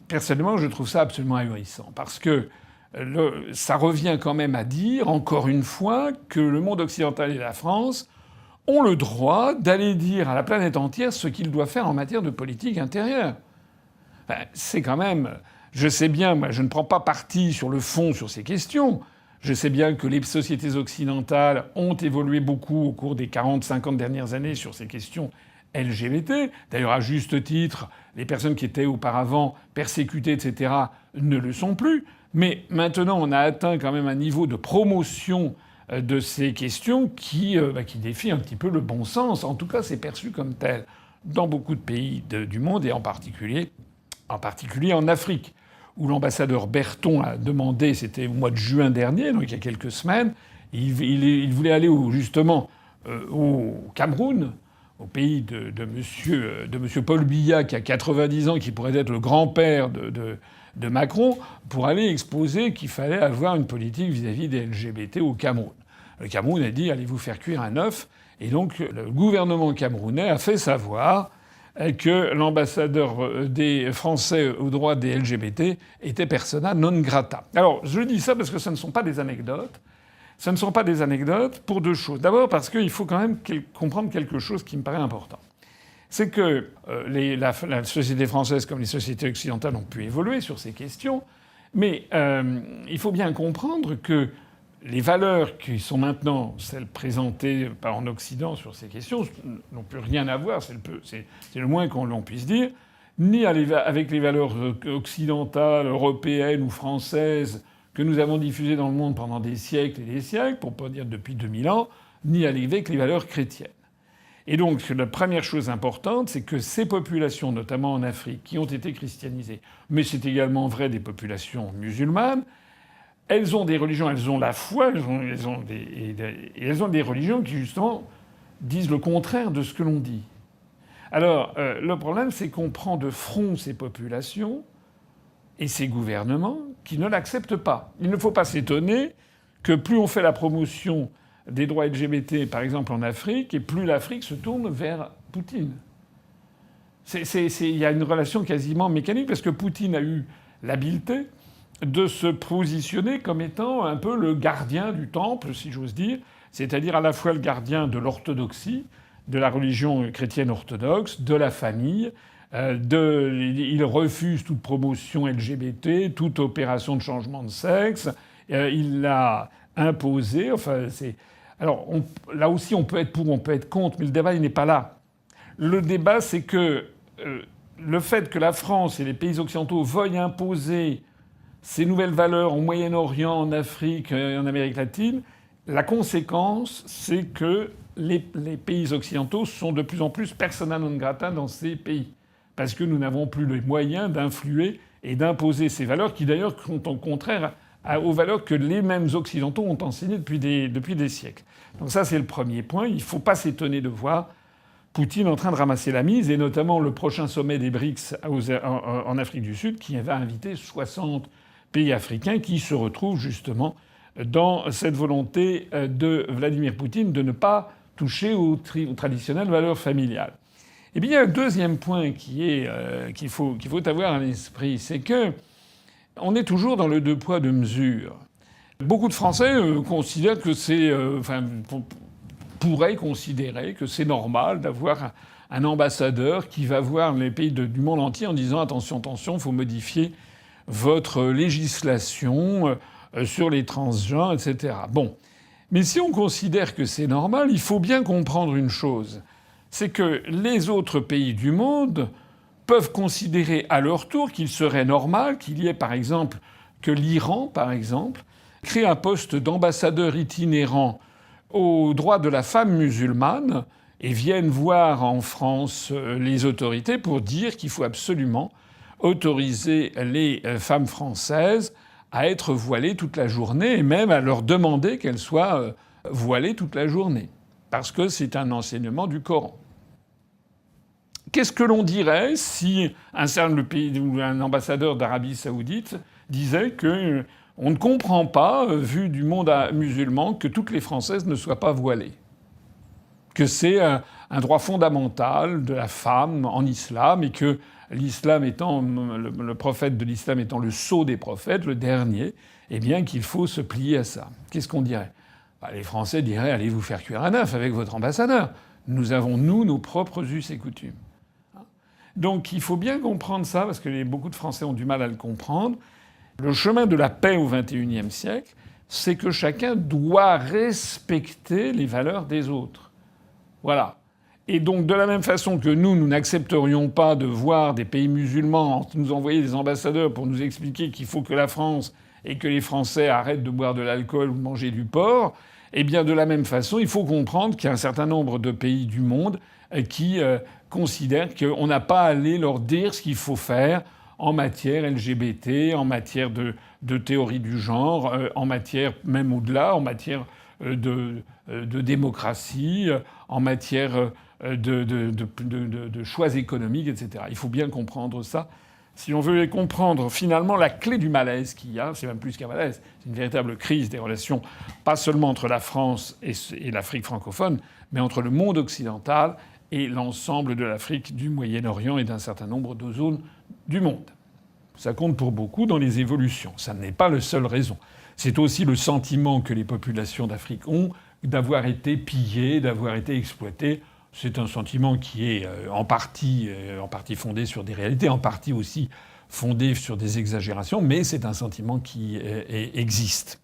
personnellement, je trouve ça absolument ahurissant, parce que ça revient quand même à dire, encore une fois, que le monde occidental et la France ont le droit d'aller dire à la planète entière ce qu'il doit faire en matière de politique intérieure. Enfin, c'est quand même... Je sais bien, moi, je ne prends pas parti sur le fond sur ces questions. Je sais bien que les sociétés occidentales ont évolué beaucoup au cours des 40-50 dernières années sur ces questions LGBT. D'ailleurs, à juste titre, les personnes qui étaient auparavant persécutées, etc., ne le sont plus. Mais maintenant, on a atteint quand même un niveau de promotion de ces questions qui défient un petit peu le bon sens. En tout cas, c'est perçu comme tel dans beaucoup de pays du monde, et en particulier en Afrique, où l'ambassadeur Berton a demandé, c'était au mois de juin dernier, donc il y a quelques semaines, il voulait aller justement au Cameroun, au pays de monsieur Paul Biya, qui a 90 ans, qui pourrait être le grand-père de Macron, pour aller exposer qu'il fallait avoir une politique vis-à-vis des LGBT au Cameroun. Le Cameroun a dit « allez vous faire cuire un œuf ». Et donc le gouvernement camerounais a fait savoir que l'ambassadeur des Français aux droits des LGBT était persona non grata. Alors je dis ça parce que ce ne sont pas des anecdotes. Ce ne sont pas des anecdotes pour deux choses. D'abord parce qu'il faut quand même comprendre quelque chose qui me paraît important. C'est que la société française comme les sociétés occidentales ont pu évoluer sur ces questions, mais il faut bien comprendre que les valeurs qui sont maintenant celles présentées en Occident sur ces questions n'ont plus rien à voir, c'est le moins qu'on l'on puisse dire, ni avec les valeurs occidentales, européennes ou françaises que nous avons diffusées dans le monde pendant des siècles et des siècles, pour pas dire depuis 2000 ans, ni avec les valeurs chrétiennes. Et donc, la première chose importante, c'est que ces populations, notamment en Afrique, qui ont été christianisées, mais c'est également vrai des populations musulmanes, elles ont des religions, elles ont la foi, elles ont des religions qui, justement, disent le contraire de ce que l'on dit. Alors, le problème, c'est qu'on prend de front ces populations et ces gouvernements qui ne l'acceptent pas. Il ne faut pas s'étonner que plus on fait la promotion des droits LGBT, par exemple en Afrique, et plus l'Afrique se tourne vers Poutine. Il y a une relation quasiment mécanique, parce que Poutine a eu l'habileté de se positionner comme étant un peu le gardien du temple, si j'ose dire, c'est-à-dire à la fois le gardien de l'orthodoxie, de la religion chrétienne orthodoxe, de la famille. Il refuse toute promotion LGBT, toute opération de changement de sexe. Il l'a imposé. Enfin, alors là aussi, on peut être pour, on peut être contre, mais le débat il n'est pas là. Le débat, c'est que le fait que la France et les pays occidentaux veuillent imposer ces nouvelles valeurs au Moyen-Orient, en Afrique et en Amérique latine, la conséquence, c'est que les pays occidentaux sont de plus en plus persona non grata dans ces pays. Parce que nous n'avons plus les moyens d'influer et d'imposer ces valeurs qui, d'ailleurs, sont au contraire aux valeurs que les mêmes occidentaux ont enseignées depuis des siècles. Donc ça, c'est le premier point. Il ne faut pas s'étonner de voir Poutine en train de ramasser la mise, et notamment le prochain sommet des BRICS en Afrique du Sud, qui va inviter 60 pays africains qui se retrouvent justement dans cette volonté de Vladimir Poutine de ne pas toucher aux traditionnelles valeurs familiales. Et bien, il y a un deuxième point qu'il faut avoir à l'esprit, c'est que on est toujours dans le deux poids deux mesures. Beaucoup de Français considèrent que pourraient considérer que c'est normal d'avoir un ambassadeur qui va voir les pays du monde entier en disant attention, attention, il faut modifier votre législation sur les transgenres, etc. Bon. Mais si on considère que c'est normal, il faut bien comprendre une chose. C'est que les autres pays du monde peuvent considérer à leur tour qu'il serait normal qu'il y ait, par exemple, que l'Iran, par exemple, crée un poste d'ambassadeur itinérant aux droits de la femme musulmane et vienne voir en France les autorités pour dire qu'il faut absolument autoriser les femmes françaises à être voilées toute la journée et même à leur demander qu'elles soient voilées toute la journée. Parce que c'est un enseignement du Coran. Qu'est-ce que l'on dirait si un ambassadeur d'Arabie Saoudite disait que on ne comprend pas, vu du monde musulman, que toutes les Françaises ne soient pas voilées, que c'est un droit fondamental de la femme en islam et que l'islam étant le prophète de l'islam étant le sceau des prophètes, le dernier, eh bien qu'il faut se plier à ça. Qu'est-ce qu'on dirait ? Les Français diraient allez vous faire cuire un œuf avec votre ambassadeur. Nous avons nos propres us et coutumes. Donc il faut bien comprendre ça parce que beaucoup de Français ont du mal à le comprendre. Le chemin de la paix au XXIe siècle, c'est que chacun doit respecter les valeurs des autres. Voilà. Et donc, de la même façon que nous n'accepterions pas de voir des pays musulmans nous envoyer des ambassadeurs pour nous expliquer qu'il faut que la France et que les Français arrêtent de boire de l'alcool ou de manger du porc, eh bien, de la même façon, il faut comprendre qu'il y a un certain nombre de pays du monde qui considèrent qu'on n'a pas à aller leur dire ce qu'il faut faire en matière LGBT, en matière de théorie du genre, en matière même au-delà, en matière de démocratie, en matière de choix économiques, etc. Il faut bien comprendre ça. Si on veut comprendre finalement la clé du malaise qu'il y a, c'est même plus qu'un malaise, c'est une véritable crise des relations, pas seulement entre la France et l'Afrique francophone, mais entre le monde occidental et l'ensemble de l'Afrique, du Moyen-Orient et d'un certain nombre de zones du monde. Ça compte pour beaucoup dans les évolutions. Ça n'est pas la seule raison. C'est aussi le sentiment que les populations d'Afrique ont d'avoir été pillées, d'avoir été exploitées. C'est un sentiment qui est en partie fondé sur des réalités, en partie aussi fondé sur des exagérations, mais c'est un sentiment qui existe.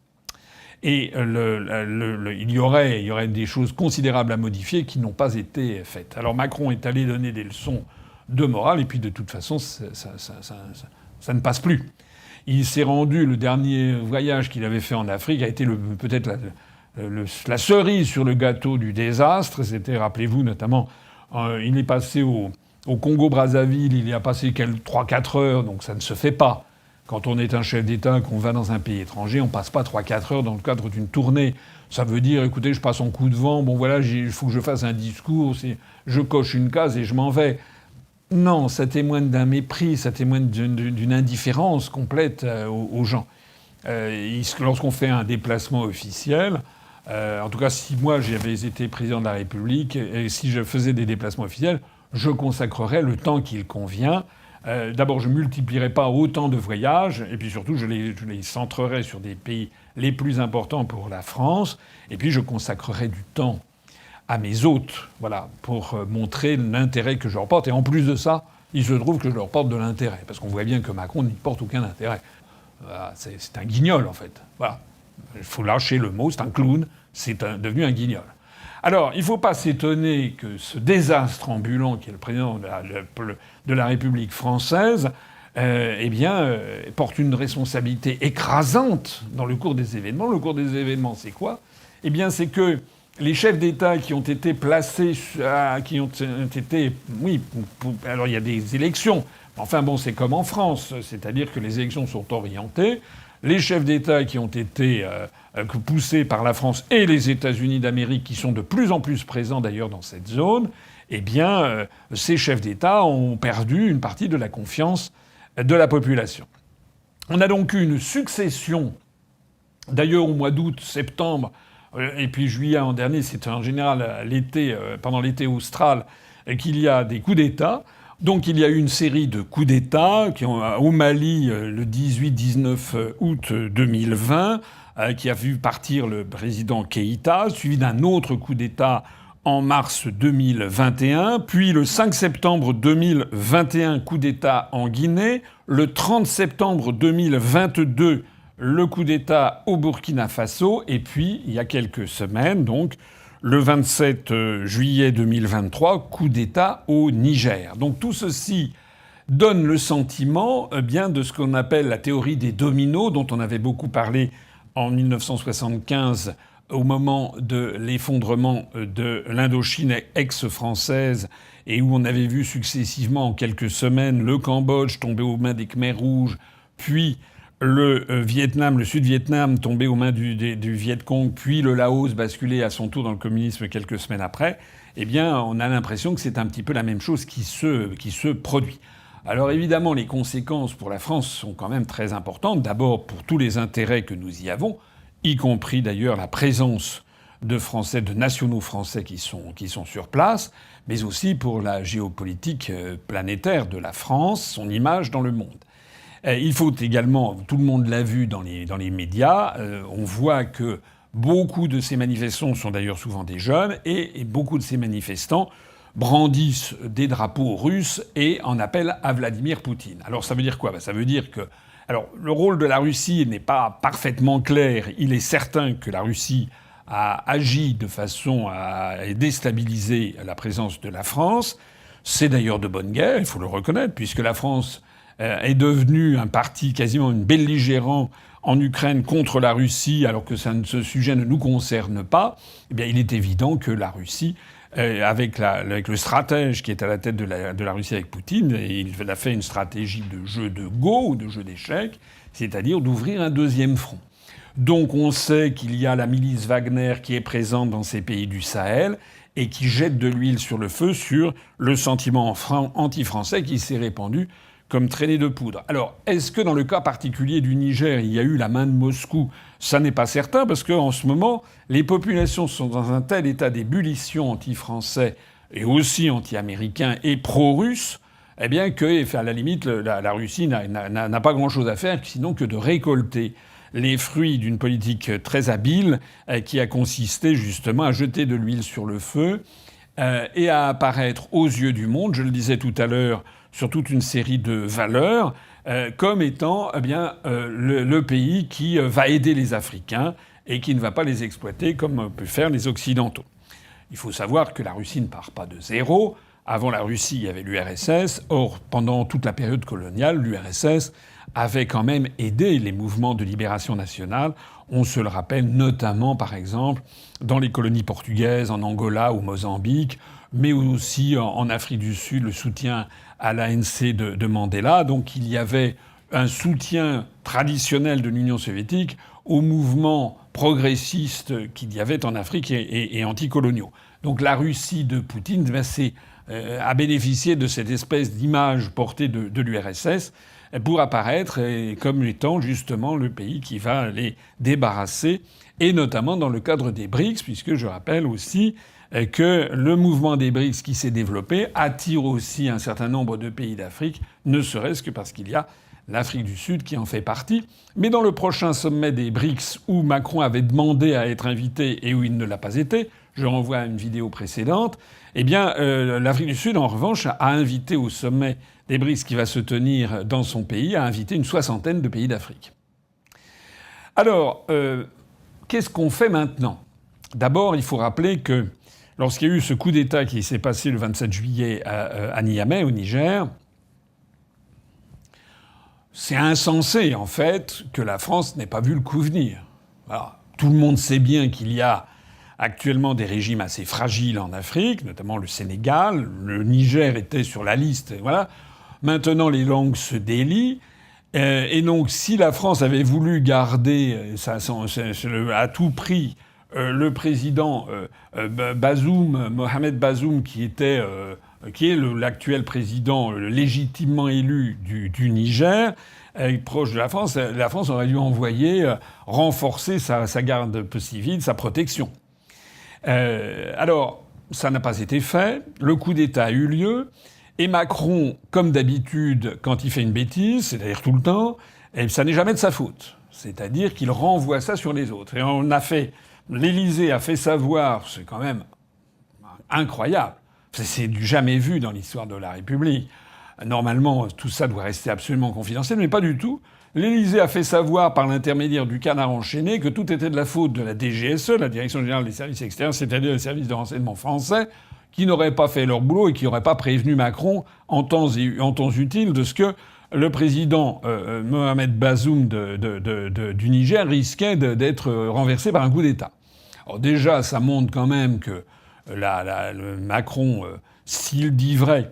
Et il y aurait des choses considérables à modifier qui n'ont pas été faites. Alors Macron est allé donner des leçons de morale, et puis de toute façon, ça ne passe plus. Il s'est rendu, le dernier voyage qu'il avait fait en Afrique a été peut-être la cerise sur le gâteau du désastre. C'était, rappelez-vous, notamment, il est passé au Congo-Brazzaville, il y a passé 3-4 heures, donc ça ne se fait pas. Quand on est un chef d'État, qu'on va dans un pays étranger, on passe pas 3-4 heures dans le cadre d'une tournée. Ça veut dire, écoutez, je passe en coup de vent, bon voilà, il faut que je fasse un discours, je coche une case et je m'en vais. Non, ça témoigne d'un mépris, ça témoigne d'une indifférence complète aux gens. Lorsqu'on fait un déplacement officiel, en tout cas si moi j'avais été président de la République et si je faisais des déplacements officiels, je consacrerais le temps qu'il convient. D'abord, je multiplierais pas autant de voyages, et puis surtout, je les centrerais sur des pays les plus importants pour la France, et puis je consacrerais du temps à mes hôtes, voilà, pour montrer l'intérêt que je leur porte. Et en plus de ça, il se trouve que je leur porte de l'intérêt, parce qu'on voit bien que Macron n'y porte aucun intérêt. C'est un guignol, en fait. Voilà. Il faut lâcher le mot, c'est un clown, devenu un guignol. Alors, il ne faut pas s'étonner que ce désastre ambulant qui est le président de la République française porte une responsabilité écrasante dans le cours des événements. Le cours des événements, c'est quoi? Eh bien, c'est que les chefs d'État qui ont été placés, alors il y a des élections. Enfin bon, c'est comme en France, c'est-à-dire que les élections sont orientées. Les chefs d'État qui ont été poussés par la France et les États-Unis d'Amérique, qui sont de plus en plus présents d'ailleurs dans cette zone, ces chefs d'État ont perdu une partie de la confiance de la population. On a donc eu une succession, d'ailleurs au mois d'août, septembre, et puis juillet en dernier, c'est en général l'été, pendant l'été austral, qu'il y a des coups d'État. Donc il y a eu une série de coups d'État au Mali le 18-19 août 2020, qui a vu partir le président Keïta, suivi d'un autre coup d'État en mars 2021, puis le 5 septembre 2021, coup d'État en Guinée, le 30 septembre 2022, le coup d'État au Burkina Faso, et puis, il y a quelques semaines, donc, le 27 juillet 2023, coup d'État au Niger. Donc tout ceci donne le sentiment de ce qu'on appelle la théorie des dominos, dont on avait beaucoup parlé en 1975 au moment de l'effondrement de l'Indochine ex-française, et où on avait vu successivement en quelques semaines le Cambodge tomber aux mains des Khmers rouges, puis le Sud-Vietnam tomber aux mains du Viet Cong, puis le Laos basculer à son tour dans le communisme quelques semaines après, on a l'impression que c'est un petit peu la même chose qui se produit. Alors évidemment, les conséquences pour la France sont quand même très importantes. D'abord pour tous les intérêts que nous y avons, y compris d'ailleurs la présence de Français, de nationaux français qui sont sur place, mais aussi pour la géopolitique planétaire de la France, son image dans le monde. Il faut également, tout le monde l'a vu dans les médias, on voit que beaucoup de ces manifestants sont d'ailleurs souvent des jeunes, et beaucoup de ces manifestants brandissent des drapeaux russes et en appellent à Vladimir Poutine. Alors ça veut dire quoi? Ça veut dire que... Alors le rôle de la Russie n'est pas parfaitement clair. Il est certain que la Russie a agi de façon à déstabiliser la présence de la France. C'est d'ailleurs de bonne guerre, il faut le reconnaître, puisque la France est devenu un parti quasiment belligérant en Ukraine contre la Russie, alors que ce sujet ne nous concerne pas, il est évident que la Russie, avec le stratège qui est à la tête de la Russie avec Poutine, il a fait une stratégie de jeu de go ou de jeu d'échecs, c'est-à-dire d'ouvrir un deuxième front. Donc on sait qu'il y a la milice Wagner qui est présente dans ces pays du Sahel et qui jette de l'huile sur le feu sur le sentiment anti-français qui s'est répandu comme traînée de poudre. Alors, est-ce que dans le cas particulier du Niger, il y a eu la main de Moscou? Ça n'est pas certain, parce qu'en ce moment, les populations sont dans un tel état d'ébullition anti-français et aussi anti-américain et pro-russe, que, à la limite, la Russie n'a pas grand-chose à faire, sinon que de récolter les fruits d'une politique très habile qui a consisté justement à jeter de l'huile sur le feu et à apparaître aux yeux du monde, je le disais tout à l'heure, sur toute une série de valeurs, comme étant le pays qui va aider les Africains et qui ne va pas les exploiter comme peuvent faire les Occidentaux. Il faut savoir que la Russie ne part pas de zéro. Avant la Russie, il y avait l'URSS. Or, pendant toute la période coloniale, l'URSS avait quand même aidé les mouvements de libération nationale. On se le rappelle notamment, par exemple, dans les colonies portugaises, en Angola ou Mozambique, mais aussi en Afrique du Sud, le soutien à l'ANC de Mandela. Donc il y avait un soutien traditionnel de l'Union soviétique aux mouvements progressistes qu'il y avait en Afrique et anticoloniaux. Donc la Russie de Poutine a bénéficié de cette espèce d'image portée de l'URSS pour apparaître comme étant justement le pays qui va les débarrasser, et notamment dans le cadre des BRICS, puisque je rappelle aussi que le mouvement des BRICS qui s'est développé attire aussi un certain nombre de pays d'Afrique, ne serait-ce que parce qu'il y a l'Afrique du Sud qui en fait partie. Mais dans le prochain sommet des BRICS, où Macron avait demandé à être invité et où il ne l'a pas été, je renvoie à une vidéo précédente, l'Afrique du Sud, en revanche, a invité au sommet des BRICS qui va se tenir dans son pays, a invité une 60aine de pays d'Afrique. Alors, qu'est-ce qu'on fait maintenant? D'abord, il faut rappeler que lorsqu'il y a eu ce coup d'État qui s'est passé le 27 juillet à Niamey, au Niger, c'est insensé, en fait, que la France n'ait pas vu le coup venir. Voilà. Tout le monde sait bien qu'il y a actuellement des régimes assez fragiles en Afrique, notamment le Sénégal. Le Niger était sur la liste. Voilà. Maintenant, les langues se délient. Et donc, si la France avait voulu garder à tout prix le président Bazoum, Mohamed Bazoum, qui est l'actuel président légitimement élu du Niger, proche de la France aurait dû envoyer renforcer sa garde civile, sa protection. Alors, ça n'a pas été fait. Le coup d'État a eu lieu. Et Macron, comme d'habitude, quand il fait une bêtise, c'est-à-dire tout le temps, ça n'est jamais de sa faute. C'est-à-dire qu'il renvoie ça sur les autres. Et l'Élysée a fait savoir, c'est quand même incroyable, c'est du jamais vu dans l'histoire de la République. Normalement, tout ça doit rester absolument confidentiel, mais pas du tout. L'Élysée a fait savoir par l'intermédiaire du Canard enchaîné que tout était de la faute de la DGSE, la Direction générale des services extérieurs, c'est-à-dire les services de renseignement français, qui n'auraient pas fait leur boulot et qui n'auraient pas prévenu Macron en temps utile de ce que le président Mohamed Bazoum du Niger risquait d'être renversé par un coup d'État. Alors déjà, ça montre quand même que le Macron, s'il dit vrai,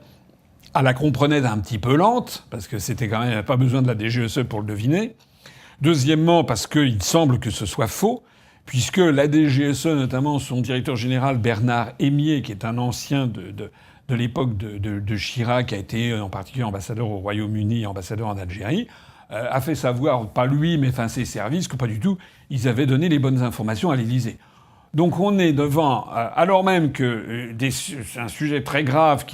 la comprenait d'un petit peu lente, parce que c'était quand même pas besoin de la DGSE pour le deviner. Deuxièmement, parce qu'il semble que ce soit faux, puisque la DGSE, notamment son directeur général Bernard Hémier, qui est un ancien de l'époque de Chirac, qui a été en particulier ambassadeur au Royaume-Uni et ambassadeur en Algérie, a fait savoir, pas lui, mais ses services, que pas du tout, ils avaient donné les bonnes informations à l'Élysée. Donc on est devant, alors même que c'est un sujet très grave,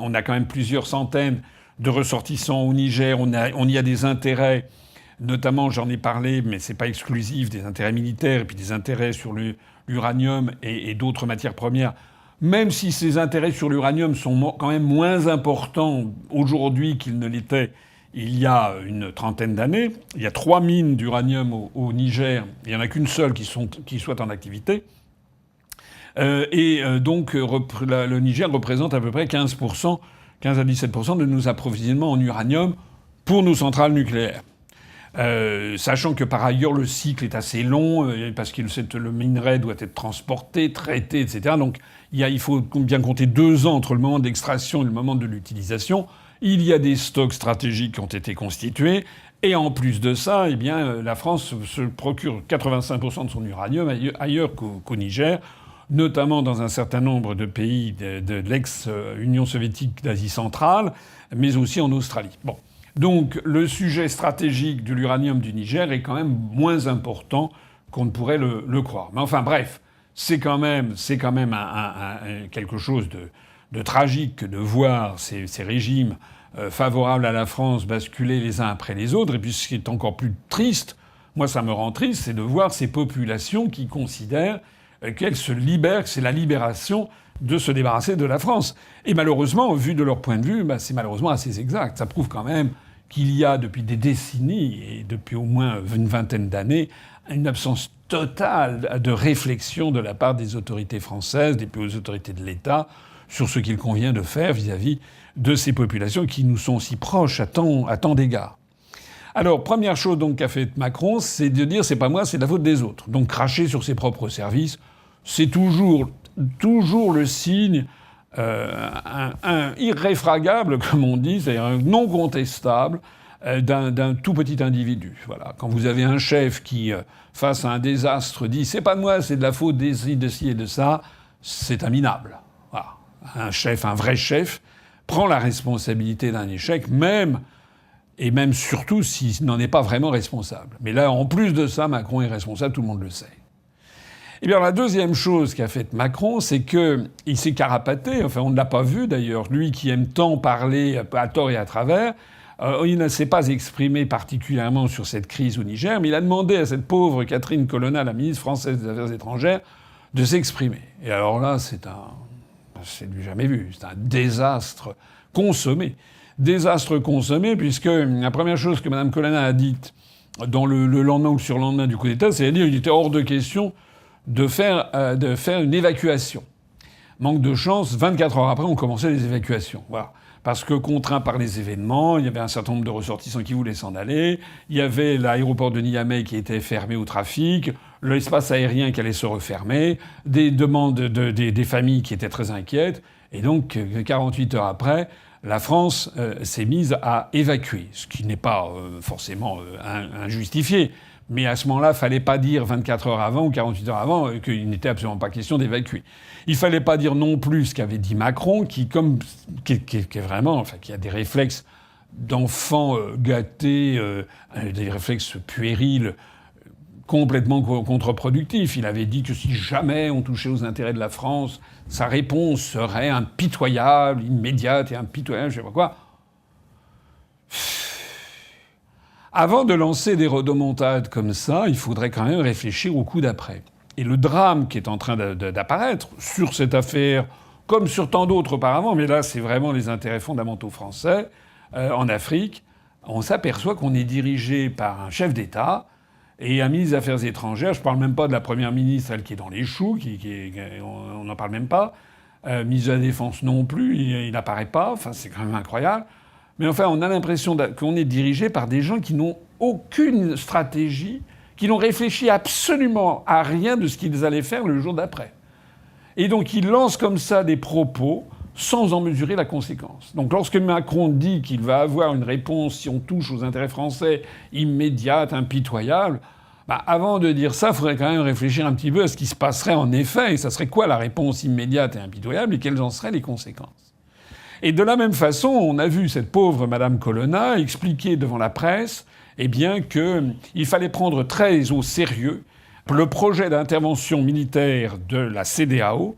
on a quand même plusieurs centaines de ressortissants au Niger, on y a des intérêts. Notamment, j'en ai parlé, mais c'est pas exclusif, des intérêts militaires et puis des intérêts sur l'uranium et d'autres matières premières. Même si ces intérêts sur l'uranium sont quand même moins importants aujourd'hui qu'ils ne l'étaient il y a une trentaine d'années. Il y a 3 mines d'uranium au Niger. Il y en a qu'une seule qui soit en activité. Donc, le Niger représente à peu près 15 à 17% de nos approvisionnements en uranium pour nos centrales nucléaires. Sachant que par ailleurs le cycle est assez long, parce que le minerai doit être transporté, traité, etc. Donc il faut bien compter 2 ans entre le moment de l'extraction et le moment de l'utilisation. Il y a des stocks stratégiques qui ont été constitués. Et en plus de ça, eh bien, la France se procure 85% de son uranium ailleurs qu'au Niger, notamment dans un certain nombre de pays de l'ex-Union soviétique d'Asie centrale, mais aussi en Australie. Bon. Donc le sujet stratégique de l'uranium du Niger est quand même moins important qu'on ne pourrait le croire. Mais enfin bref, c'est quand même quelque chose de tragique de voir ces régimes favorables à la France basculer les uns après les autres. Et puis ce qui est encore plus triste, moi ça me rend triste, c'est de voir ces populations qui considèrent qu'elles se libèrent, que c'est la libération de se débarrasser de la France. Et malheureusement, vu de leur point de vue, c'est malheureusement assez exact. Ça prouve quand même qu'il y a depuis des décennies, et depuis au moins une vingtaine d'années, une absence totale de réflexion de la part des autorités françaises, des plus hautes autorités de l'État, sur ce qu'il convient de faire vis-à-vis de ces populations qui nous sont si proches à tant d'égards. Alors, première chose donc qu'a fait Macron, c'est de dire c'est pas moi, c'est la faute des autres. Donc cracher sur ses propres services, c'est toujours le signe irréfragable, comme on dit, c'est-à-dire non contestable d'un tout petit individu. Voilà. Quand vous avez un chef qui, face à un désastre, dit c'est pas de moi, c'est de la faute de ci et de ça, c'est un minable. Voilà. Un vrai chef, prend la responsabilité d'un échec, même surtout s'il n'en est pas vraiment responsable. Mais là, en plus de ça, Macron est responsable, tout le monde le sait. Eh bien, la deuxième chose qu'a faite Macron, c'est qu'il s'est carapaté, enfin on ne l'a pas vu d'ailleurs, lui qui aime tant parler à tort et à travers, il ne s'est pas exprimé particulièrement sur cette crise au Niger, mais il a demandé à cette pauvre Catherine Colonna, la ministre française des Affaires étrangères, de s'exprimer. Et alors là, c'est du jamais vu, c'est un désastre consommé. Désastre consommé, puisque la première chose que Mme Colonna a dite dans le lendemain ou le surlendemain du coup d'État, c'est-à-dire qu'il était hors de question de faire une évacuation. Manque de chance, 24 heures après, on commençait les évacuations. Voilà. Parce que contraints par les événements, il y avait un certain nombre de ressortissants qui voulaient s'en aller, il y avait l'aéroport de Niamey qui était fermé au trafic, l'espace aérien qui allait se refermer, des demandes des familles qui étaient très inquiètes, et donc 48 heures après, la France s'est mise à évacuer, ce qui n'est pas forcément injustifié. Mais à ce moment-là, fallait pas dire 24 heures avant ou 48 heures avant qu'il n'était absolument pas question d'évacuer. Il fallait pas dire non plus ce qu'avait dit Macron, qui est vraiment, enfin, qui a des réflexes d'enfant gâté, des réflexes puérils, complètement contre-productifs. Il avait dit que si jamais on touchait aux intérêts de la France, sa réponse serait impitoyable, immédiate et impitoyable, je sais pas quoi. Avant de lancer des rodomontades comme ça, il faudrait quand même réfléchir au coup d'après. Et le drame qui est en train d'apparaître sur cette affaire, comme sur tant d'autres auparavant, mais là c'est vraiment les intérêts fondamentaux français, en Afrique, on s'aperçoit qu'on est dirigé par un chef d'État et un ministre des Affaires étrangères. Je parle même pas de la première ministre, elle qui est dans les choux, on n'en parle même pas. Ministre de la Défense non plus, il n'apparaît pas. Enfin, c'est quand même incroyable. Mais enfin, on a l'impression qu'on est dirigé par des gens qui n'ont aucune stratégie, qui n'ont réfléchi absolument à rien de ce qu'ils allaient faire le jour d'après. Et donc, ils lancent comme ça des propos sans en mesurer la conséquence. Donc, lorsque Macron dit qu'il va avoir une réponse, si on touche aux intérêts français, immédiate, impitoyable, avant de dire ça, il faudrait quand même réfléchir un petit peu à ce qui se passerait en effet, et ça serait quoi la réponse immédiate et impitoyable, et quelles en seraient les conséquences. Et de la même façon, on a vu cette pauvre Madame Colonna expliquer devant la presse, qu'il fallait prendre très au sérieux le projet d'intervention militaire de la CEDEAO,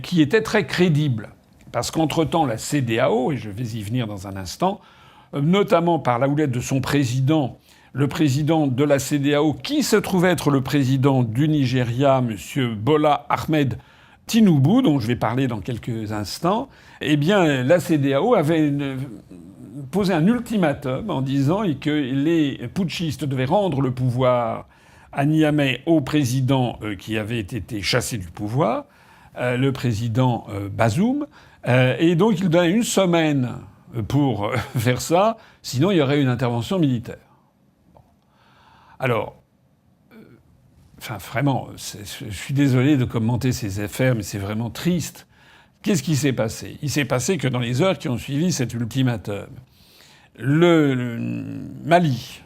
qui était très crédible. Parce qu'entre-temps, la CEDEAO, et je vais y venir dans un instant, notamment par la houlette de son président, le président de la CEDEAO, qui se trouvait être le président du Nigeria, M. Bola Ahmed Tinubu, dont je vais parler dans quelques instants, eh bien, la CEDEAO avait posé un ultimatum en disant que les putschistes devaient rendre le pouvoir à Niamey au président qui avait été chassé du pouvoir, le président Bazoum, et donc il donnait une semaine pour faire ça, sinon il y aurait une intervention militaire. Alors, enfin, vraiment, je suis désolé de commenter ces affaires, mais c'est vraiment triste. Qu'est-ce qui s'est passé ? Il s'est passé que dans les heures qui ont suivi cet ultimatum, le Mali,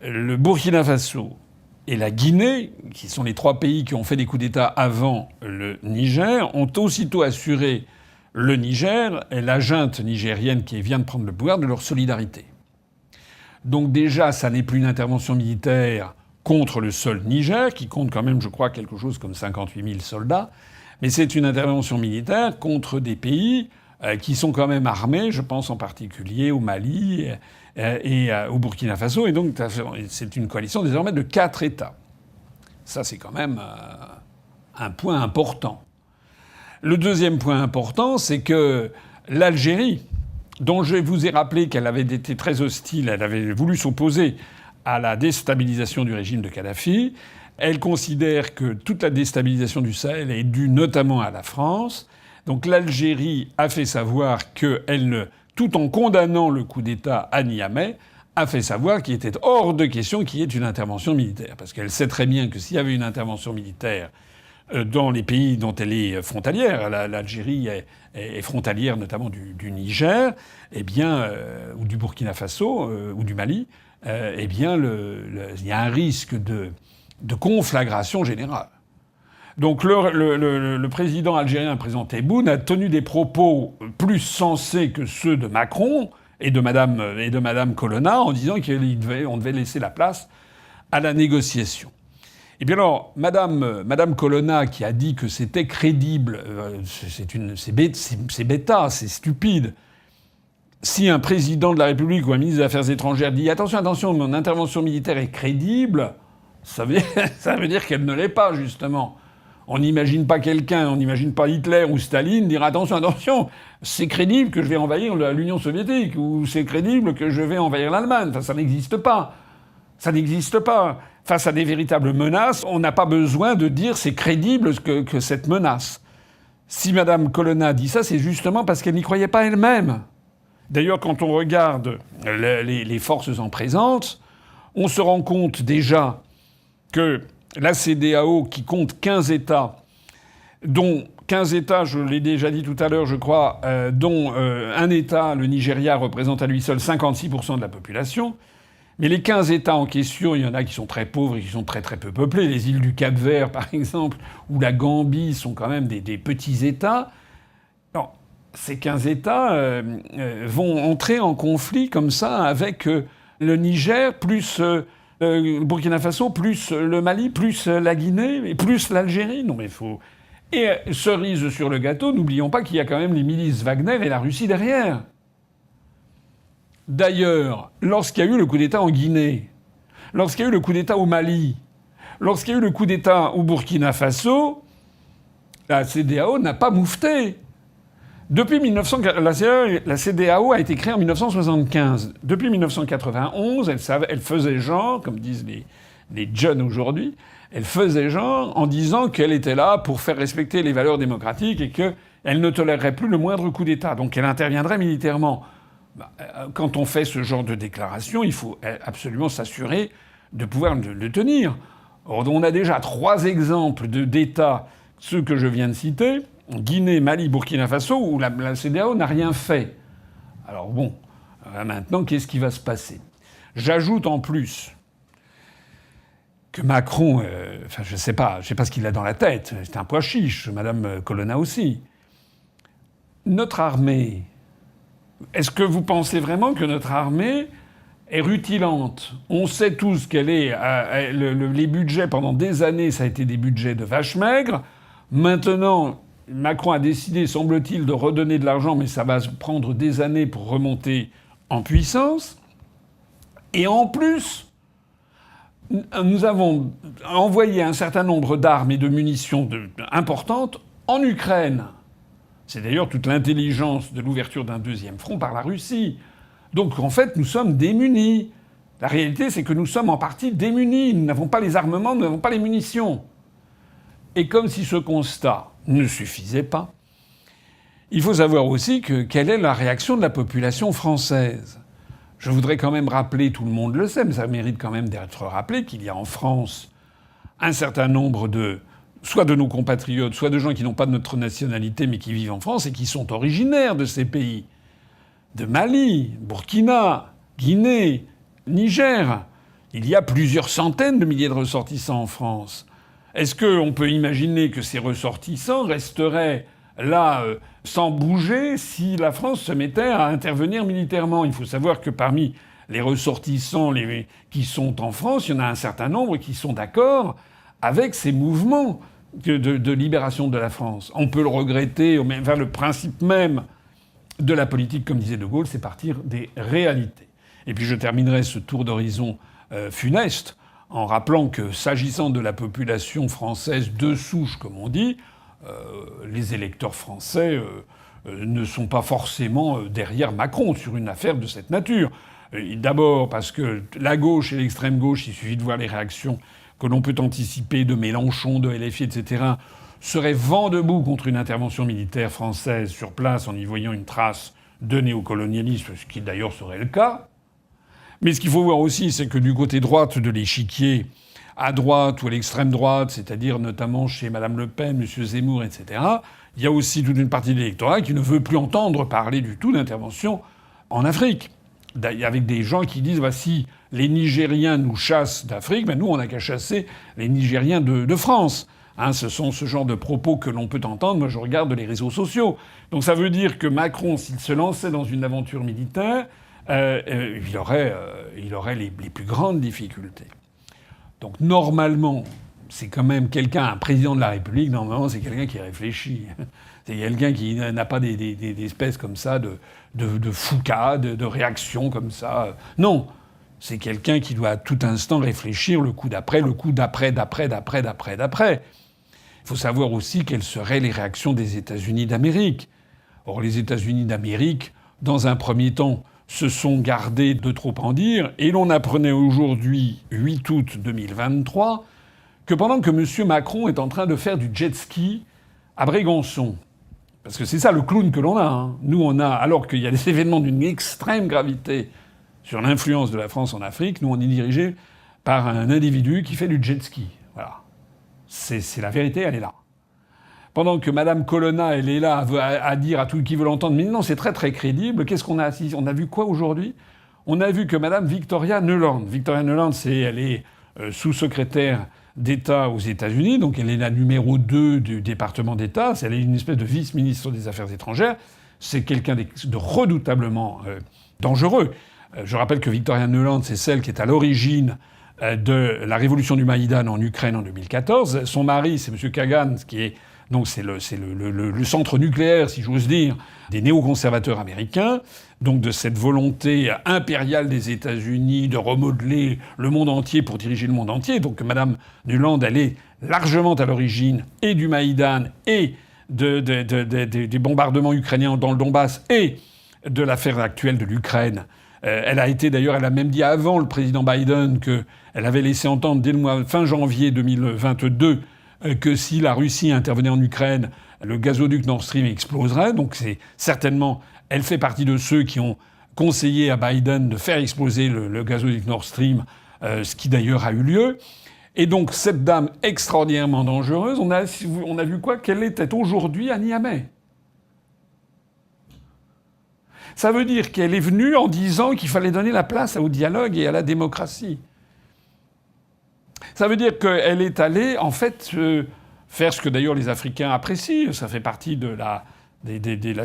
le Burkina Faso et la Guinée, qui sont les trois pays qui ont fait des coups d'État avant le Niger, ont aussitôt assuré le Niger et la junte nigérienne qui vient de prendre le pouvoir de leur solidarité. Donc déjà, ça n'est plus une intervention militaire contre le seul Niger, qui compte quand même, je crois, quelque chose comme 58 000 soldats, mais c'est une intervention militaire contre des pays qui sont quand même armés, je pense en particulier au Mali et au Burkina Faso, et donc c'est une coalition désormais de 4 États. Ça, c'est quand même un point important. Le deuxième point important, c'est que l'Algérie, dont je vous ai rappelé qu'elle avait été très hostile, elle avait voulu s'opposer à la déstabilisation du régime de Kadhafi, elle considère que toute la déstabilisation du Sahel est due notamment à la France. Donc l'Algérie a fait savoir qu'elle, tout en condamnant le coup d'État à Niamey, a fait savoir qu'il était hors de question qu'il y ait une intervention militaire. Parce qu'elle sait très bien que s'il y avait une intervention militaire dans les pays dont elle est frontalière, l'Algérie est frontalière notamment du Niger, eh bien, ou du Burkina Faso, ou du Mali, eh bien, il y a un risque de conflagration générale. Donc le président algérien, le président Tebboune, a tenu des propos plus sensés que ceux de Macron et de Madame Colonna en disant qu'on devait laisser la place à la négociation. Et bien alors, Madame Colonna, qui a dit que c'était crédible, c'est bêta, c'est stupide. Si un président de la République ou un ministre des Affaires étrangères dit « Attention, mon intervention militaire est crédible », ça veut dire qu'elle ne l'est pas, justement. On n'imagine pas Hitler ou Staline dire « Attention, c'est crédible que je vais envahir l'Union soviétique » ou « C'est crédible que je vais envahir l'Allemagne ». Enfin, ça n'existe pas. Ça n'existe pas. Face à des véritables menaces, on n'a pas besoin de dire « C'est crédible que cette menace ». Si Mme Colonna dit ça, c'est justement parce qu'elle n'y croyait pas elle-même. D'ailleurs, quand on regarde les forces en présence, on se rend compte déjà que la CEDEAO, qui compte 15 États, dont 15 États, je l'ai déjà dit tout à l'heure, je crois, dont un État, le Nigeria, représente à lui seul 56% de la population. Mais les 15 États en question, il y en a qui sont très pauvres et qui sont très très peu peuplés. Les îles du Cap-Vert, par exemple, ou la Gambie sont quand même des petits États. Non, ces 15 États vont entrer en conflit comme ça avec le Niger, plus le Burkina Faso, plus le Mali, plus la Guinée, et plus l'Algérie. Non mais faut... Et cerise sur le gâteau, n'oublions pas qu'il y a quand même les milices Wagner et la Russie derrière. D'ailleurs, lorsqu'il y a eu le coup d'État en Guinée, lorsqu'il y a eu le coup d'État au Mali, lorsqu'il y a eu le coup d'État au Burkina Faso, la CEDEAO n'a pas moufté. Depuis la CEDEAO a été créée en 1975. Depuis 1991, elle faisait genre, comme disent les jeunes aujourd'hui, elle faisait genre en disant qu'elle était là pour faire respecter les valeurs démocratiques et qu'elle ne tolérerait plus le moindre coup d'État. Donc elle interviendrait militairement. Quand on fait ce genre de déclaration, il faut absolument s'assurer de pouvoir le tenir. Or, on a déjà 3 exemples d'États, ceux que je viens de citer, Guinée, Mali, Burkina Faso, où la CEDEAO n'a rien fait. Alors bon, maintenant, qu'est-ce qui va se passer ? J'ajoute en plus que Macron, je sais pas ce qu'il a dans la tête. C'est un pois chiche, Madame Colonna aussi. Notre armée, est-ce que vous pensez vraiment que notre armée est rutilante ? On sait tous qu'elle est... les budgets, pendant des années, ça a été des budgets de vaches maigres. Maintenant, Macron a décidé, semble-t-il, de redonner de l'argent, mais ça va prendre des années pour remonter en puissance. Et en plus, nous avons envoyé un certain nombre d'armes et de munitions importantes en Ukraine. C'est d'ailleurs toute l'intelligence de l'ouverture d'un deuxième front par la Russie. Donc en fait, nous sommes démunis. La réalité, c'est que nous sommes en partie démunis. Nous n'avons pas les armements, nous n'avons pas les munitions. Et comme si ce constat ne suffisait pas, il faut savoir aussi quelle est la réaction de la population française. Je voudrais quand même rappeler, tout le monde le sait, mais ça mérite quand même d'être rappelé, qu'il y a en France un certain nombre soit de nos compatriotes, soit de gens qui n'ont pas de notre nationalité mais qui vivent en France et qui sont originaires de ces pays. De Mali, Burkina, Guinée, Niger. Il y a plusieurs centaines de milliers de ressortissants en France. Est-ce qu'on peut imaginer que ces ressortissants resteraient là sans bouger si la France se mettait à intervenir militairement ? Il faut savoir que parmi les ressortissants qui sont en France, il y en a un certain nombre qui sont d'accord avec ces mouvements de libération de la France. On peut le regretter, enfin, le principe même de la politique, comme disait De Gaulle, c'est partir des réalités. Et puis je terminerai ce tour d'horizon funeste en rappelant que, s'agissant de la population française de souche, comme on dit, les électeurs français ne sont pas forcément derrière Macron sur une affaire de cette nature. D'abord parce que la gauche et l'extrême gauche, il suffit de voir les réactions que l'on peut anticiper de Mélenchon, de LFI, etc., seraient vent debout contre une intervention militaire française sur place en y voyant une trace de néocolonialisme, ce qui d'ailleurs serait le cas. Mais ce qu'il faut voir aussi, c'est que du côté droite de l'échiquier, à droite ou à l'extrême droite, c'est-à-dire notamment chez Mme Le Pen, M. Zemmour, etc., il y a aussi toute une partie de l'électorat qui ne veut plus entendre parler du tout d'intervention en Afrique. Avec des gens qui disent si les Nigériens nous chassent d'Afrique, nous, on n'a qu'à chasser les Nigériens de France. Ce sont ce genre de propos que l'on peut entendre. Moi, je regarde les réseaux sociaux. Donc ça veut dire que Macron, s'il se lançait dans une aventure militaire, il aurait les plus grandes difficultés. Donc normalement, c'est quand même un président de la République, normalement, c'est quelqu'un qui réfléchit. C'est quelqu'un qui n'a pas des espèces comme ça de foucades, de réactions comme ça. Non, c'est quelqu'un qui doit à tout instant réfléchir le coup d'après, le coup d'après. Il faut savoir aussi quelles seraient les réactions des États-Unis d'Amérique. Or, les États-Unis d'Amérique, dans un premier temps, se sont gardés de trop en dire, et l'on apprenait aujourd'hui, 8 août 2023, que pendant que M. Macron est en train de faire du jet ski à Brégançon, Parce que c'est ça le clown que l'on a. Hein. Nous, on a, alors qu'il y a des événements d'une extrême gravité sur l'influence de la France en Afrique, nous, on est dirigé par un individu qui fait du jet ski. Voilà. C'est la vérité, elle est là. Pendant que Madame Colonna, elle est là à dire à tout qui veut l'entendre, mais non, c'est très très crédible. Qu'est-ce qu'on a assisté ? On a vu quoi aujourd'hui ? On a vu que Madame Victoria Nuland, elle est sous-secrétaire d'État aux États-Unis, donc elle est la numéro 2 du département d'État, elle est une espèce de vice-ministre des Affaires étrangères, c'est quelqu'un de redoutablement dangereux. Je rappelle que Victoria Nuland, c'est celle qui est à l'origine de la révolution du Maïdan en Ukraine en 2014. Son mari, c'est M. Kagan, qui est donc c'est le centre nucléaire, si j'ose dire, des néoconservateurs américains, donc de cette volonté impériale des États-Unis de remodeler le monde entier pour diriger le monde entier. Donc Madame Nuland, elle est largement à l'origine et du Maïdan et des bombardements ukrainiens dans le Donbass et de l'affaire actuelle de l'Ukraine. Elle a même dit avant le président Biden qu'elle avait laissé entendre dès le mois fin janvier 2022 que si la Russie intervenait en Ukraine, le gazoduc Nord Stream exploserait. Donc c'est certainement, elle fait partie de ceux qui ont conseillé à Biden de faire exploser le gazoduc Nord Stream, ce qui d'ailleurs a eu lieu. Et donc cette dame extraordinairement dangereuse, on a vu quoi ? Qu'elle était aujourd'hui à Niamey. Ça veut dire qu'elle est venue en disant qu'il fallait donner la place au dialogue et à la démocratie. Ça veut dire qu'elle est allée, en fait, faire ce que d'ailleurs les Africains apprécient. Ça fait partie de la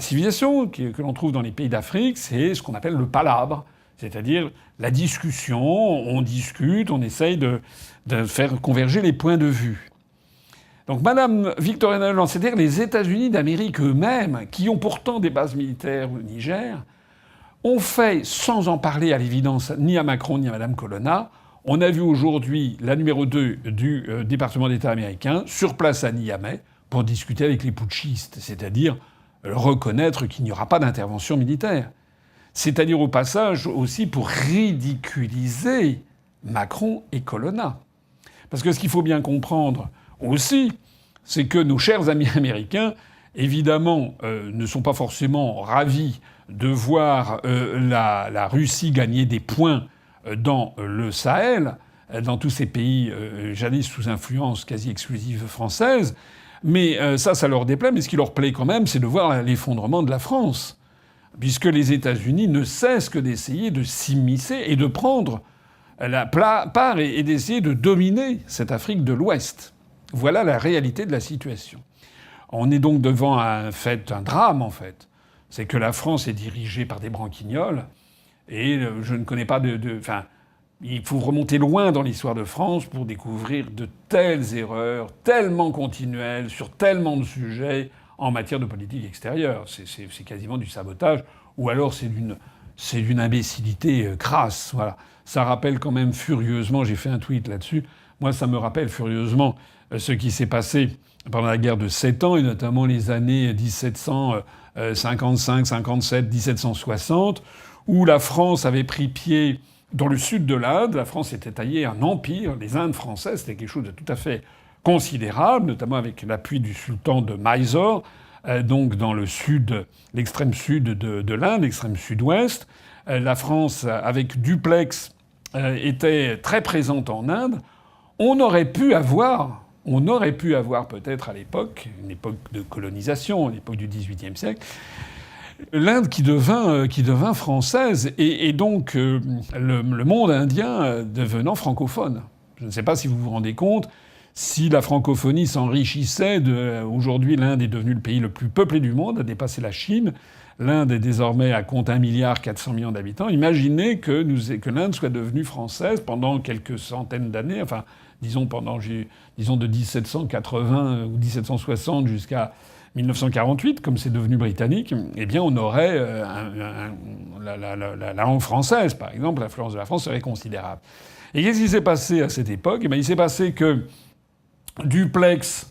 civilisation que l'on trouve dans les pays d'Afrique. C'est ce qu'on appelle le palabre. C'est-à-dire la discussion. On discute, on essaye de faire converger les points de vue. Donc Madame Victoria Nuland, c'est-à-dire les États-Unis d'Amérique eux-mêmes, qui ont pourtant des bases militaires au Niger, ont fait, sans en parler à l'évidence ni à Macron ni à Madame Colonna, on a vu aujourd'hui la numéro 2 du département d'État américain sur place à Niamey pour discuter avec les putschistes, c'est-à-dire reconnaître qu'il n'y aura pas d'intervention militaire. C'est-à-dire au passage aussi pour ridiculiser Macron et Colonna. Parce que ce qu'il faut bien comprendre aussi, c'est que nos chers amis américains, évidemment, ne sont pas forcément ravis de voir la Russie gagner des points dans le Sahel, dans tous ces pays jadis sous influence quasi exclusive française. Mais ça leur déplaît. Mais ce qui leur plaît quand même, c'est de voir l'effondrement de la France. Puisque les États-Unis ne cessent que d'essayer de s'immiscer et de prendre la part et d'essayer de dominer cette Afrique de l'Ouest. Voilà la réalité de la situation. On est donc devant un drame, en fait. C'est que la France est dirigée par des branquignoles. Et je ne connais pas enfin, il faut remonter loin dans l'histoire de France pour découvrir de telles erreurs, tellement continuelles, sur tellement de sujets en matière de politique extérieure. C'est quasiment du sabotage, ou alors c'est d'une imbécilité crasse. Voilà. Ça rappelle quand même furieusement, j'ai fait un tweet là-dessus, moi ça me rappelle furieusement ce qui s'est passé pendant la guerre de 7 ans, et notamment les années 1755, 57, 1760, où la France avait pris pied dans le sud de l'Inde. La France s'était taillée un empire. Les Indes françaises, c'était quelque chose de tout à fait considérable, notamment avec l'appui du sultan de Mysore, donc dans le sud, l'extrême sud de l'Inde, l'extrême sud-ouest. La France, avec Duplex, était très présente en Inde. On aurait pu avoir peut-être à l'époque, une époque de colonisation, l'époque du XVIIIe siècle, l'Inde qui devint française et donc le monde indien devenant francophone. Je ne sais pas si vous vous rendez compte, si la francophonie s'enrichissait, aujourd'hui l'Inde est devenue le pays le plus peuplé du monde, a dépassé la Chine. L'Inde est désormais à compte 1,4 milliard d'habitants. Imaginez que l'Inde soit devenue française pendant quelques centaines d'années, enfin disons de 1780 ou 1760 jusqu'à 1948, comme c'est devenu britannique, eh bien on aurait la langue française, par exemple, l'influence de la France serait considérable. Et qu'est-ce qui s'est passé à cette époque ? Eh bien, il s'est passé que Duplex,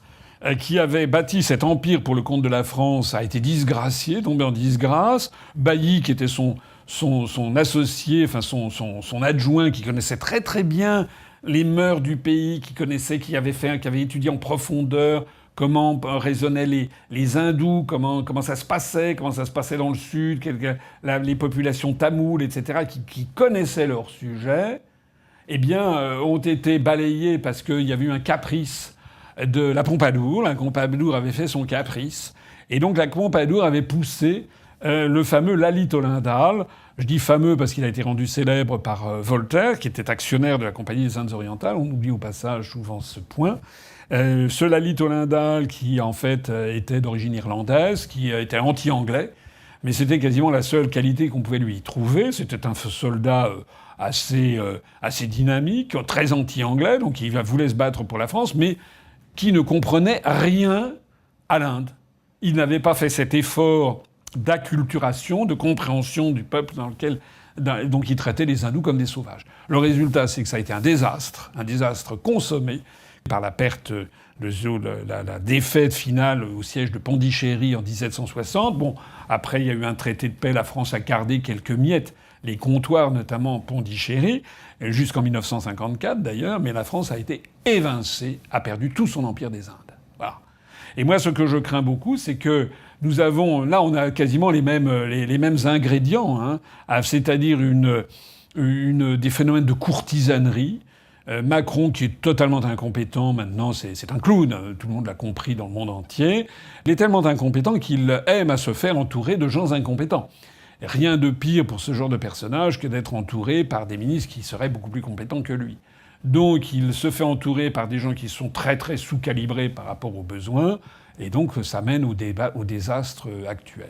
qui avait bâti cet empire pour le compte de la France, a été disgracié, tombé en disgrâce. Bailly, qui était son associé, enfin son adjoint, qui connaissait très très bien les mœurs du pays, qui avait étudié en profondeur comment raisonnaient les hindous, comment ça se passait dans le sud, les populations tamoules, etc., qui connaissaient leur sujet, eh bien, ont été balayés parce qu'il y avait eu un caprice de la Pompadour. La Pompadour avait fait son caprice. Et donc la Pompadour avait poussé le fameux Lalit Ollendal. Je dis fameux parce qu'il a été rendu célèbre par Voltaire, qui était actionnaire de la Compagnie des Indes orientales. On oublie au passage souvent ce point. Ce Lalit Ollendal, qui en fait était d'origine irlandaise, qui était anti-anglais, mais c'était quasiment la seule qualité qu'on pouvait lui trouver. C'était un soldat assez dynamique, très anti-anglais, donc il voulait se battre pour la France, mais qui ne comprenait rien à l'Inde. Il n'avait pas fait cet effort d'acculturation, de compréhension du peuple donc il traitait les hindous comme des sauvages. Le résultat, c'est que ça a été un désastre consommé par la perte, la défaite finale au siège de Pondichéry en 1760. Bon, après, il y a eu un traité de paix, la France a gardé quelques miettes, les comptoirs, notamment Pondichéry, jusqu'en 1954 d'ailleurs, mais la France a été évincée, a perdu tout son empire des Indes. Voilà. Et moi, ce que je crains beaucoup, c'est que on a quasiment les mêmes ingrédients, hein, c'est-à-dire des phénomènes de courtisanerie. Macron, qui est totalement incompétent maintenant, c'est un clown, tout le monde l'a compris dans le monde entier. Il est tellement incompétent qu'il aime à se faire entourer de gens incompétents. Rien de pire pour ce genre de personnage que d'être entouré par des ministres qui seraient beaucoup plus compétents que lui. Donc il se fait entourer par des gens qui sont très très sous-calibrés par rapport aux besoins, et donc ça mène au désastre actuel.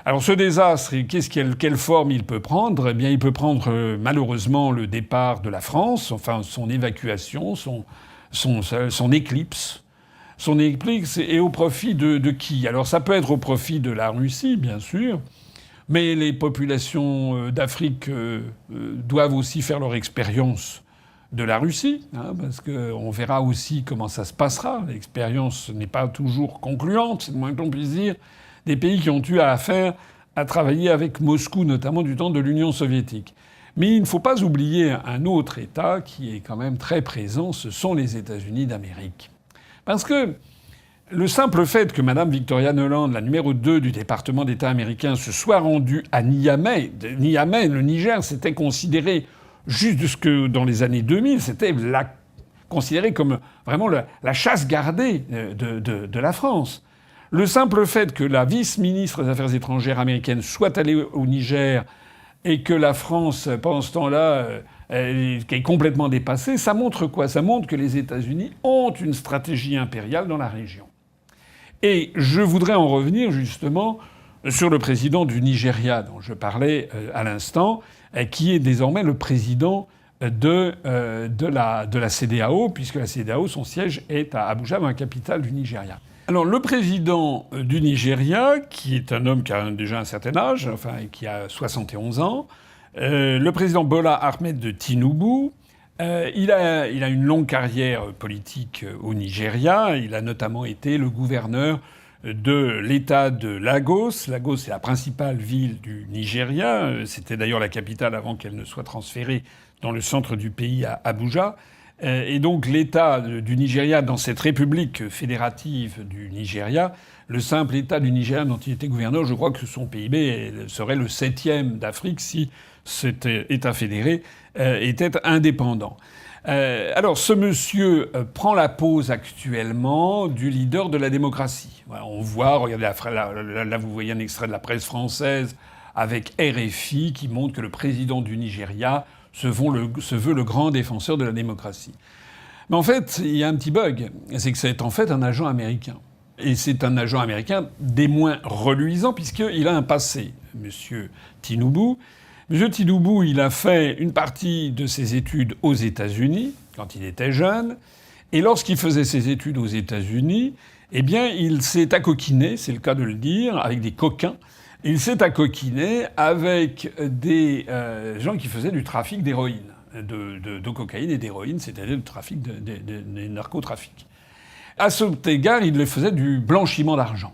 Alors ce désastre, quelle forme il peut prendre ? Eh bien, il peut prendre malheureusement le départ de la France, enfin son évacuation, son éclipse. Son éclipse est au profit de qui ? Alors ça peut être au profit de la Russie, bien sûr, mais les populations d'Afrique doivent aussi faire leur expérience de la Russie, hein, parce qu'on verra aussi comment ça se passera. L'expérience n'est pas toujours concluante, c'est le moins qu'on puisse dire. Des pays qui ont eu affaire à travailler avec Moscou, notamment du temps de l'Union soviétique. Mais il ne faut pas oublier un autre État qui est quand même très présent, ce sont les États-Unis d'Amérique. Parce que le simple fait que Mme Victoria Nuland, la numéro 2 du département d'État américain, se soit rendue à Niamey, le Niger, c'était considéré, jusque dans les années 2000, c'était considéré comme vraiment la chasse gardée de la France. Le simple fait que la vice-ministre des Affaires étrangères américaine soit allée au Niger et que la France, pendant ce temps-là, est complètement dépassée, ça montre quoi ? Ça montre que les États-Unis ont une stratégie impériale dans la région. Et je voudrais en revenir justement sur le président du Nigeria dont je parlais à l'instant, qui est désormais le président de la CEDEAO, puisque la CEDEAO, son siège est à Abuja, dans la capitale du Nigeria. Alors le président du Nigeria, qui est un homme qui a déjà un certain âge, enfin qui a 71 ans, le président Bola Ahmed Tinubu, il a une longue carrière politique au Nigeria. Il a notamment été le gouverneur de l'État de Lagos. Lagos est la principale ville du Nigeria. C'était d'ailleurs la capitale avant qu'elle ne soit transférée dans le centre du pays à Abuja. Et donc l'État du Nigeria, dans cette république fédérative du Nigeria, le simple État du Nigeria dont il était gouverneur, je crois que son PIB serait le 7e d'Afrique si cet État fédéré était indépendant. Alors ce monsieur prend la pose actuellement du leader de la démocratie. Voilà, on voit, regardez, là vous voyez un extrait de la presse française avec RFI qui montre que le président du Nigeria se veut le grand défenseur de la démocratie. Mais en fait, il y a un petit bug, c'est que c'est en fait un agent américain. Et c'est un agent américain des moins reluisants puisqu'il a un passé, Monsieur Tinubu. Monsieur Tinubu, il a fait une partie de ses études aux États-Unis quand il était jeune. Et lorsqu'il faisait ses études aux États-Unis, eh bien, il s'est accoquiné, c'est le cas de le dire, avec des coquins. Il s'est accoquiné avec des gens qui faisaient du trafic d'héroïne, de cocaïne et d'héroïne, c'est-à-dire du trafic des narcotrafics. À cet égard, il faisait du blanchiment d'argent.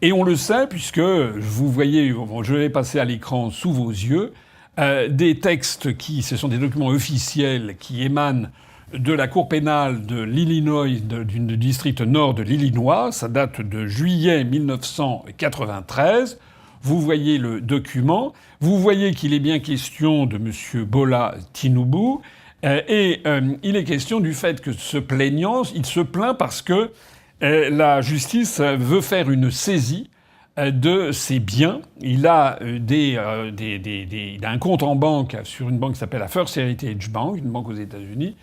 Et on le sait puisque vous voyez, je vais passer à l'écran sous vos yeux, des textes ce sont des documents officiels qui émanent de la Cour pénale de l'Illinois, du district nord de l'Illinois. Ça date de juillet 1993. Vous voyez le document. Vous voyez qu'il est bien question de M. Bola Tinubu. Il est question du fait que ce plaignant, il se plaint parce que la justice veut faire une saisie de ses biens. Il a il a un compte en banque sur une banque qui s'appelle la First Heritage Bank, une banque aux États-Unis,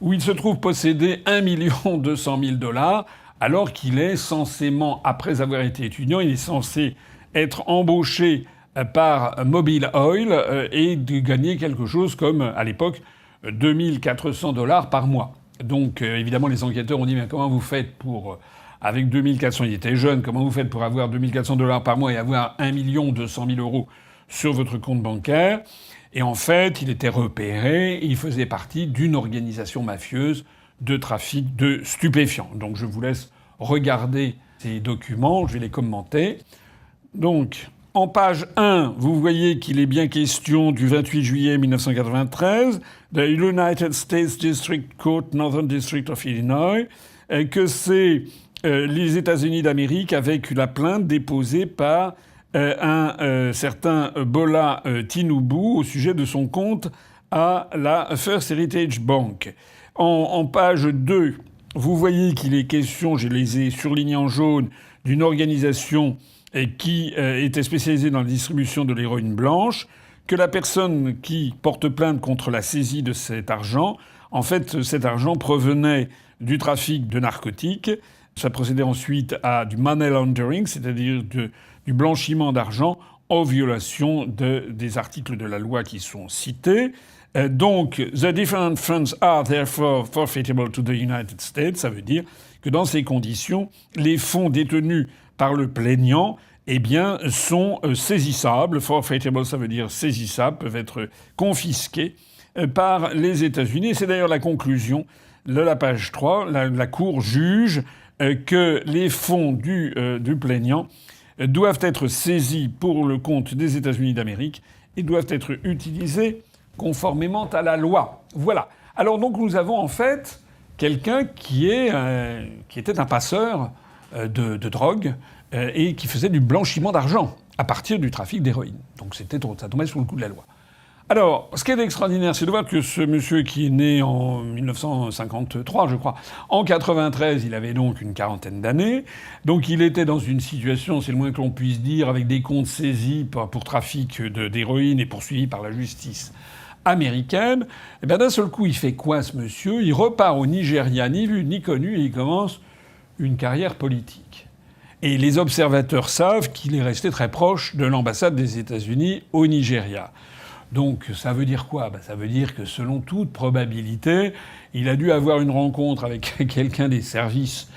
où il se trouve posséder $1,2 million, alors qu'il est censément, après avoir été étudiant, il est censé être embauché par Mobil Oil et de gagner quelque chose comme, à l'époque, $2 400 par mois. Donc, évidemment, les enquêteurs ont dit, mais comment vous faites pour... Avec 2400, il était jeune, comment vous faites pour avoir $2 400 par mois et avoir 1,2 million sur votre compte bancaire? Et en fait, il était repéré, il faisait partie d'une organisation mafieuse de trafic de stupéfiants. Donc je vous laisse regarder ces documents, je vais les commenter. Donc, en page 1, vous voyez qu'il est bien question du 28 juillet 1993, de United States District Court, Northern District of Illinois, que c'est les États-Unis d'Amérique avec la plainte déposée par un certain Bola Tinubu au sujet de son compte à la First Heritage Bank. En page 2, vous voyez qu'il est question, je les ai surlignés en jaune, d'une organisation qui était spécialisée dans la distribution de l'héroïne blanche, que la personne qui porte plainte contre la saisie de cet argent, en fait, cet argent provenait du trafic de narcotiques. Ça procédait ensuite à du money laundering, c'est-à-dire du blanchiment d'argent en violation des articles de la loi qui sont cités. Donc, the different funds are therefore forfeitable to the United States. Ça veut dire que dans ces conditions, les fonds détenus par le plaignant, eh bien, sont saisissables. Forfeitable, ça veut dire saisissables, peuvent être confisqués par les États-Unis. C'est d'ailleurs la conclusion de la page 3. La Cour juge que les fonds du plaignant doivent être saisis pour le compte des États-Unis d'Amérique et doivent être utilisés conformément à la loi. Voilà. Alors donc nous avons en fait quelqu'un qui était un passeur de drogue et qui faisait du blanchiment d'argent à partir du trafic d'héroïne. Donc ça tombait sous le coup de la loi. Alors, ce qui est extraordinaire, c'est de voir que ce monsieur qui est né en 1953, je crois, en 93, il avait donc une quarantaine d'années. Donc il était dans une situation, c'est le moins que l'on puisse dire, avec des comptes saisis pour trafic d'héroïne et poursuivis par la justice américaine. Et bien d'un seul coup, il fait quoi ce monsieur? Il repart au Nigeria, ni vu ni connu, et il commence une carrière politique. Et les observateurs savent qu'il est resté très proche de l'ambassade des États-Unis au Nigeria. Donc ça veut dire quoi? Ça veut dire que selon toute probabilité, il a dû avoir une rencontre avec quelqu'un des services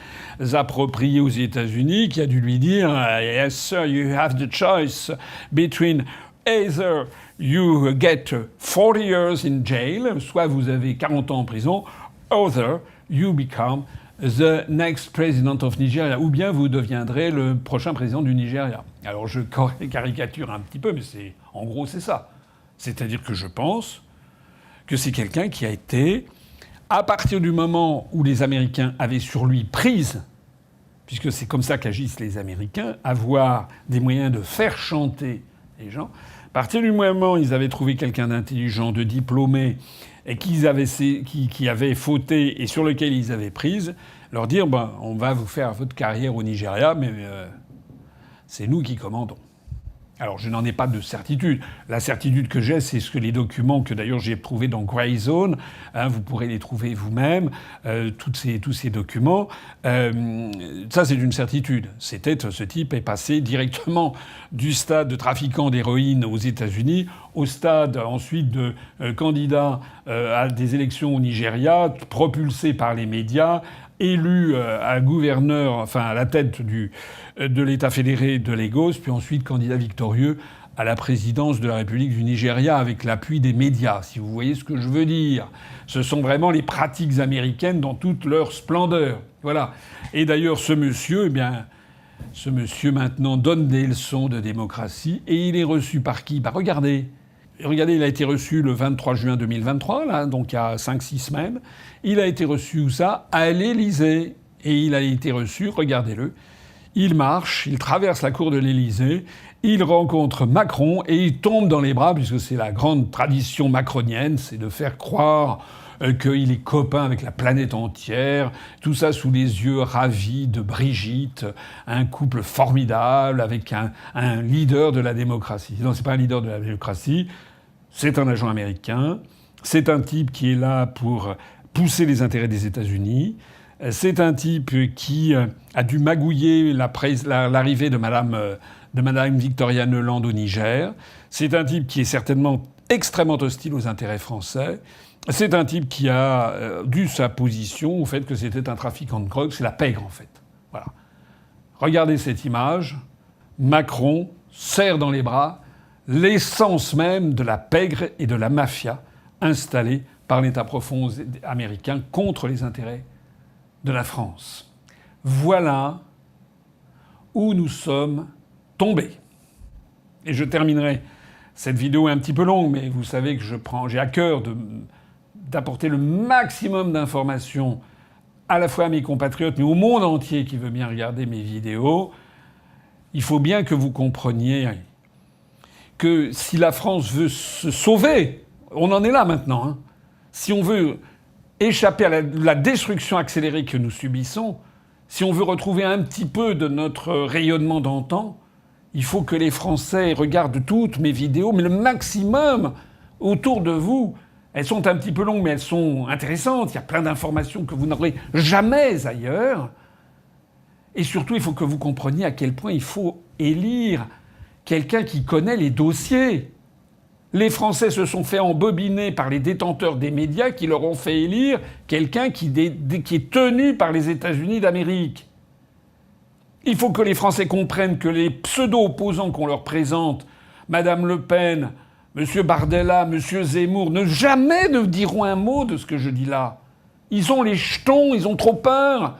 appropriés aux États-Unis qui a dû lui dire « Yes, sir, you have the choice between either you get 40 years in jail, soit vous avez 40 ans en prison, other you become the next president of Nigeria, ou bien vous deviendrez le prochain président du Nigeria. » Alors je caricature un petit peu, mais en gros c'est ça. C'est-à-dire que je pense que c'est quelqu'un qui a été, à partir du moment où les Américains avaient sur lui prise, puisque c'est comme ça qu'agissent les Américains, avoir des moyens de faire chanter les gens, à partir du moment où ils avaient trouvé quelqu'un d'intelligent, de diplômé, et qui avait fauté et sur lequel ils avaient prise, leur dire on va vous faire votre carrière au Nigeria, mais c'est nous qui commandons. Alors, je n'en ai pas de certitude. La certitude que j'ai, c'est ce que les documents que d'ailleurs j'ai trouvés dans Grey Zone, vous pourrez les trouver vous-même, tous ces documents. Ça, c'est une certitude. Ce type est passé directement du stade de trafiquant d'héroïne aux États-Unis au stade ensuite de candidat à des élections au Nigeria, propulsé par les médias, élu à gouverneur, enfin à la tête de l'État fédéré de Lagos, puis ensuite candidat victorieux à la présidence de la République du Nigeria avec l'appui des médias, si vous voyez ce que je veux dire. Ce sont vraiment les pratiques américaines dans toute leur splendeur. Voilà. Et d'ailleurs, ce monsieur maintenant donne des leçons de démocratie et il est reçu par qui? Regardez. Et regardez, il a été reçu le 23 juin 2023, là, donc il y a 5-6 semaines. Il a été reçu où ça? À l'Élysée. Et il a été reçu, regardez-le, il marche, il traverse la cour de l'Élysée, il rencontre Macron et il tombe dans les bras, puisque c'est la grande tradition macronienne, c'est de faire croire qu'il est copain avec la planète entière, tout ça sous les yeux ravis de Brigitte, un couple formidable avec un leader de la démocratie. Non, c'est pas un leader de la démocratie, c'est un agent américain, c'est un type qui est là pour pousser les intérêts des États-Unis. C'est un type qui a dû magouiller l'arrivée de Madame Victoria Nuland au Niger. C'est un type qui est certainement extrêmement hostile aux intérêts français. C'est un type qui a dû sa position au fait que c'était un trafiquant de drogue. C'est la pègre, en fait. Voilà. Regardez cette image. Macron serre dans les bras l'essence même de la pègre et de la mafia installée par l'État profond américain contre les intérêts de la France. Voilà où nous sommes tombés. Et je terminerai cette vidéo un petit peu longue, mais vous savez que j'ai à cœur d'apporter le maximum d'informations à la fois à mes compatriotes, mais au monde entier qui veut bien regarder mes vidéos. Il faut bien que vous compreniez que si la France veut se sauver, on en est là maintenant, hein, si on veut échapper à la destruction accélérée que nous subissons, si on veut retrouver un petit peu de notre rayonnement d'antan, il faut que les Français regardent toutes mes vidéos, mais le maximum autour de vous. Elles sont un petit peu longues, mais elles sont intéressantes. Il y a plein d'informations que vous n'aurez jamais ailleurs. Et surtout, il faut que vous compreniez à quel point il faut élire quelqu'un qui connaît les dossiers. Les Français se sont fait embobiner par les détenteurs des médias qui leur ont fait élire quelqu'un qui est tenu par les États-Unis d'Amérique. Il faut que les Français comprennent que les pseudo-opposants qu'on leur présente, Madame Le Pen, Monsieur Bardella, Monsieur Zemmour, jamais ne diront un mot de ce que je dis là. Ils ont les jetons, ils ont trop peur.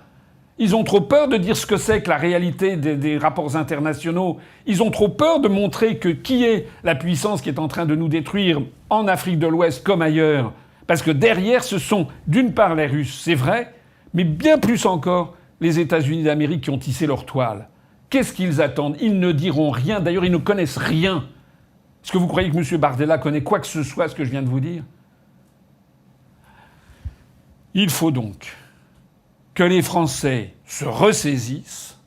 Ils ont trop peur de dire ce que c'est que la réalité des rapports internationaux. Ils ont trop peur de montrer qui est la puissance qui est en train de nous détruire en Afrique de l'Ouest comme ailleurs. Parce que derrière, ce sont d'une part les Russes, c'est vrai, mais bien plus encore les États-Unis d'Amérique qui ont tissé leur toile. Qu'est-ce qu'ils attendent? Ils ne diront rien. D'ailleurs, ils ne connaissent rien. Est-ce que vous croyez que M. Bardella connaît quoi que ce soit, ce que je viens de vous dire? Il faut donc que les Français se ressaisissent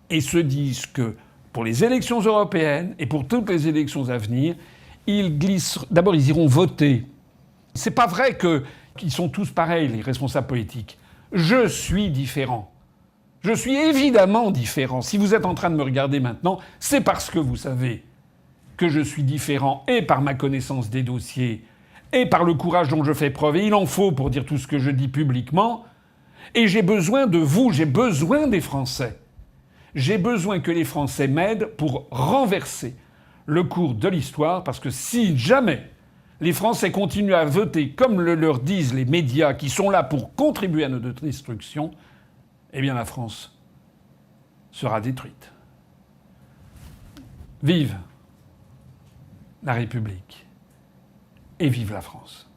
et se disent que pour les élections européennes et pour toutes les élections à venir, d'abord, ils iront voter. C'est pas vrai qu'ils sont tous pareils, les responsables politiques. Je suis différent. Je suis évidemment différent. Si vous êtes en train de me regarder maintenant, c'est parce que vous savez que je suis différent et par ma connaissance des dossiers et par le courage dont je fais preuve. Et il en faut pour dire tout ce que je dis publiquement. Et j'ai besoin de vous, j'ai besoin des Français. J'ai besoin que les Français m'aident pour renverser le cours de l'histoire, parce que si jamais les Français continuent à voter comme le leur disent les médias qui sont là pour contribuer à notre destruction, eh bien la France sera détruite. Vive la République et vive la France.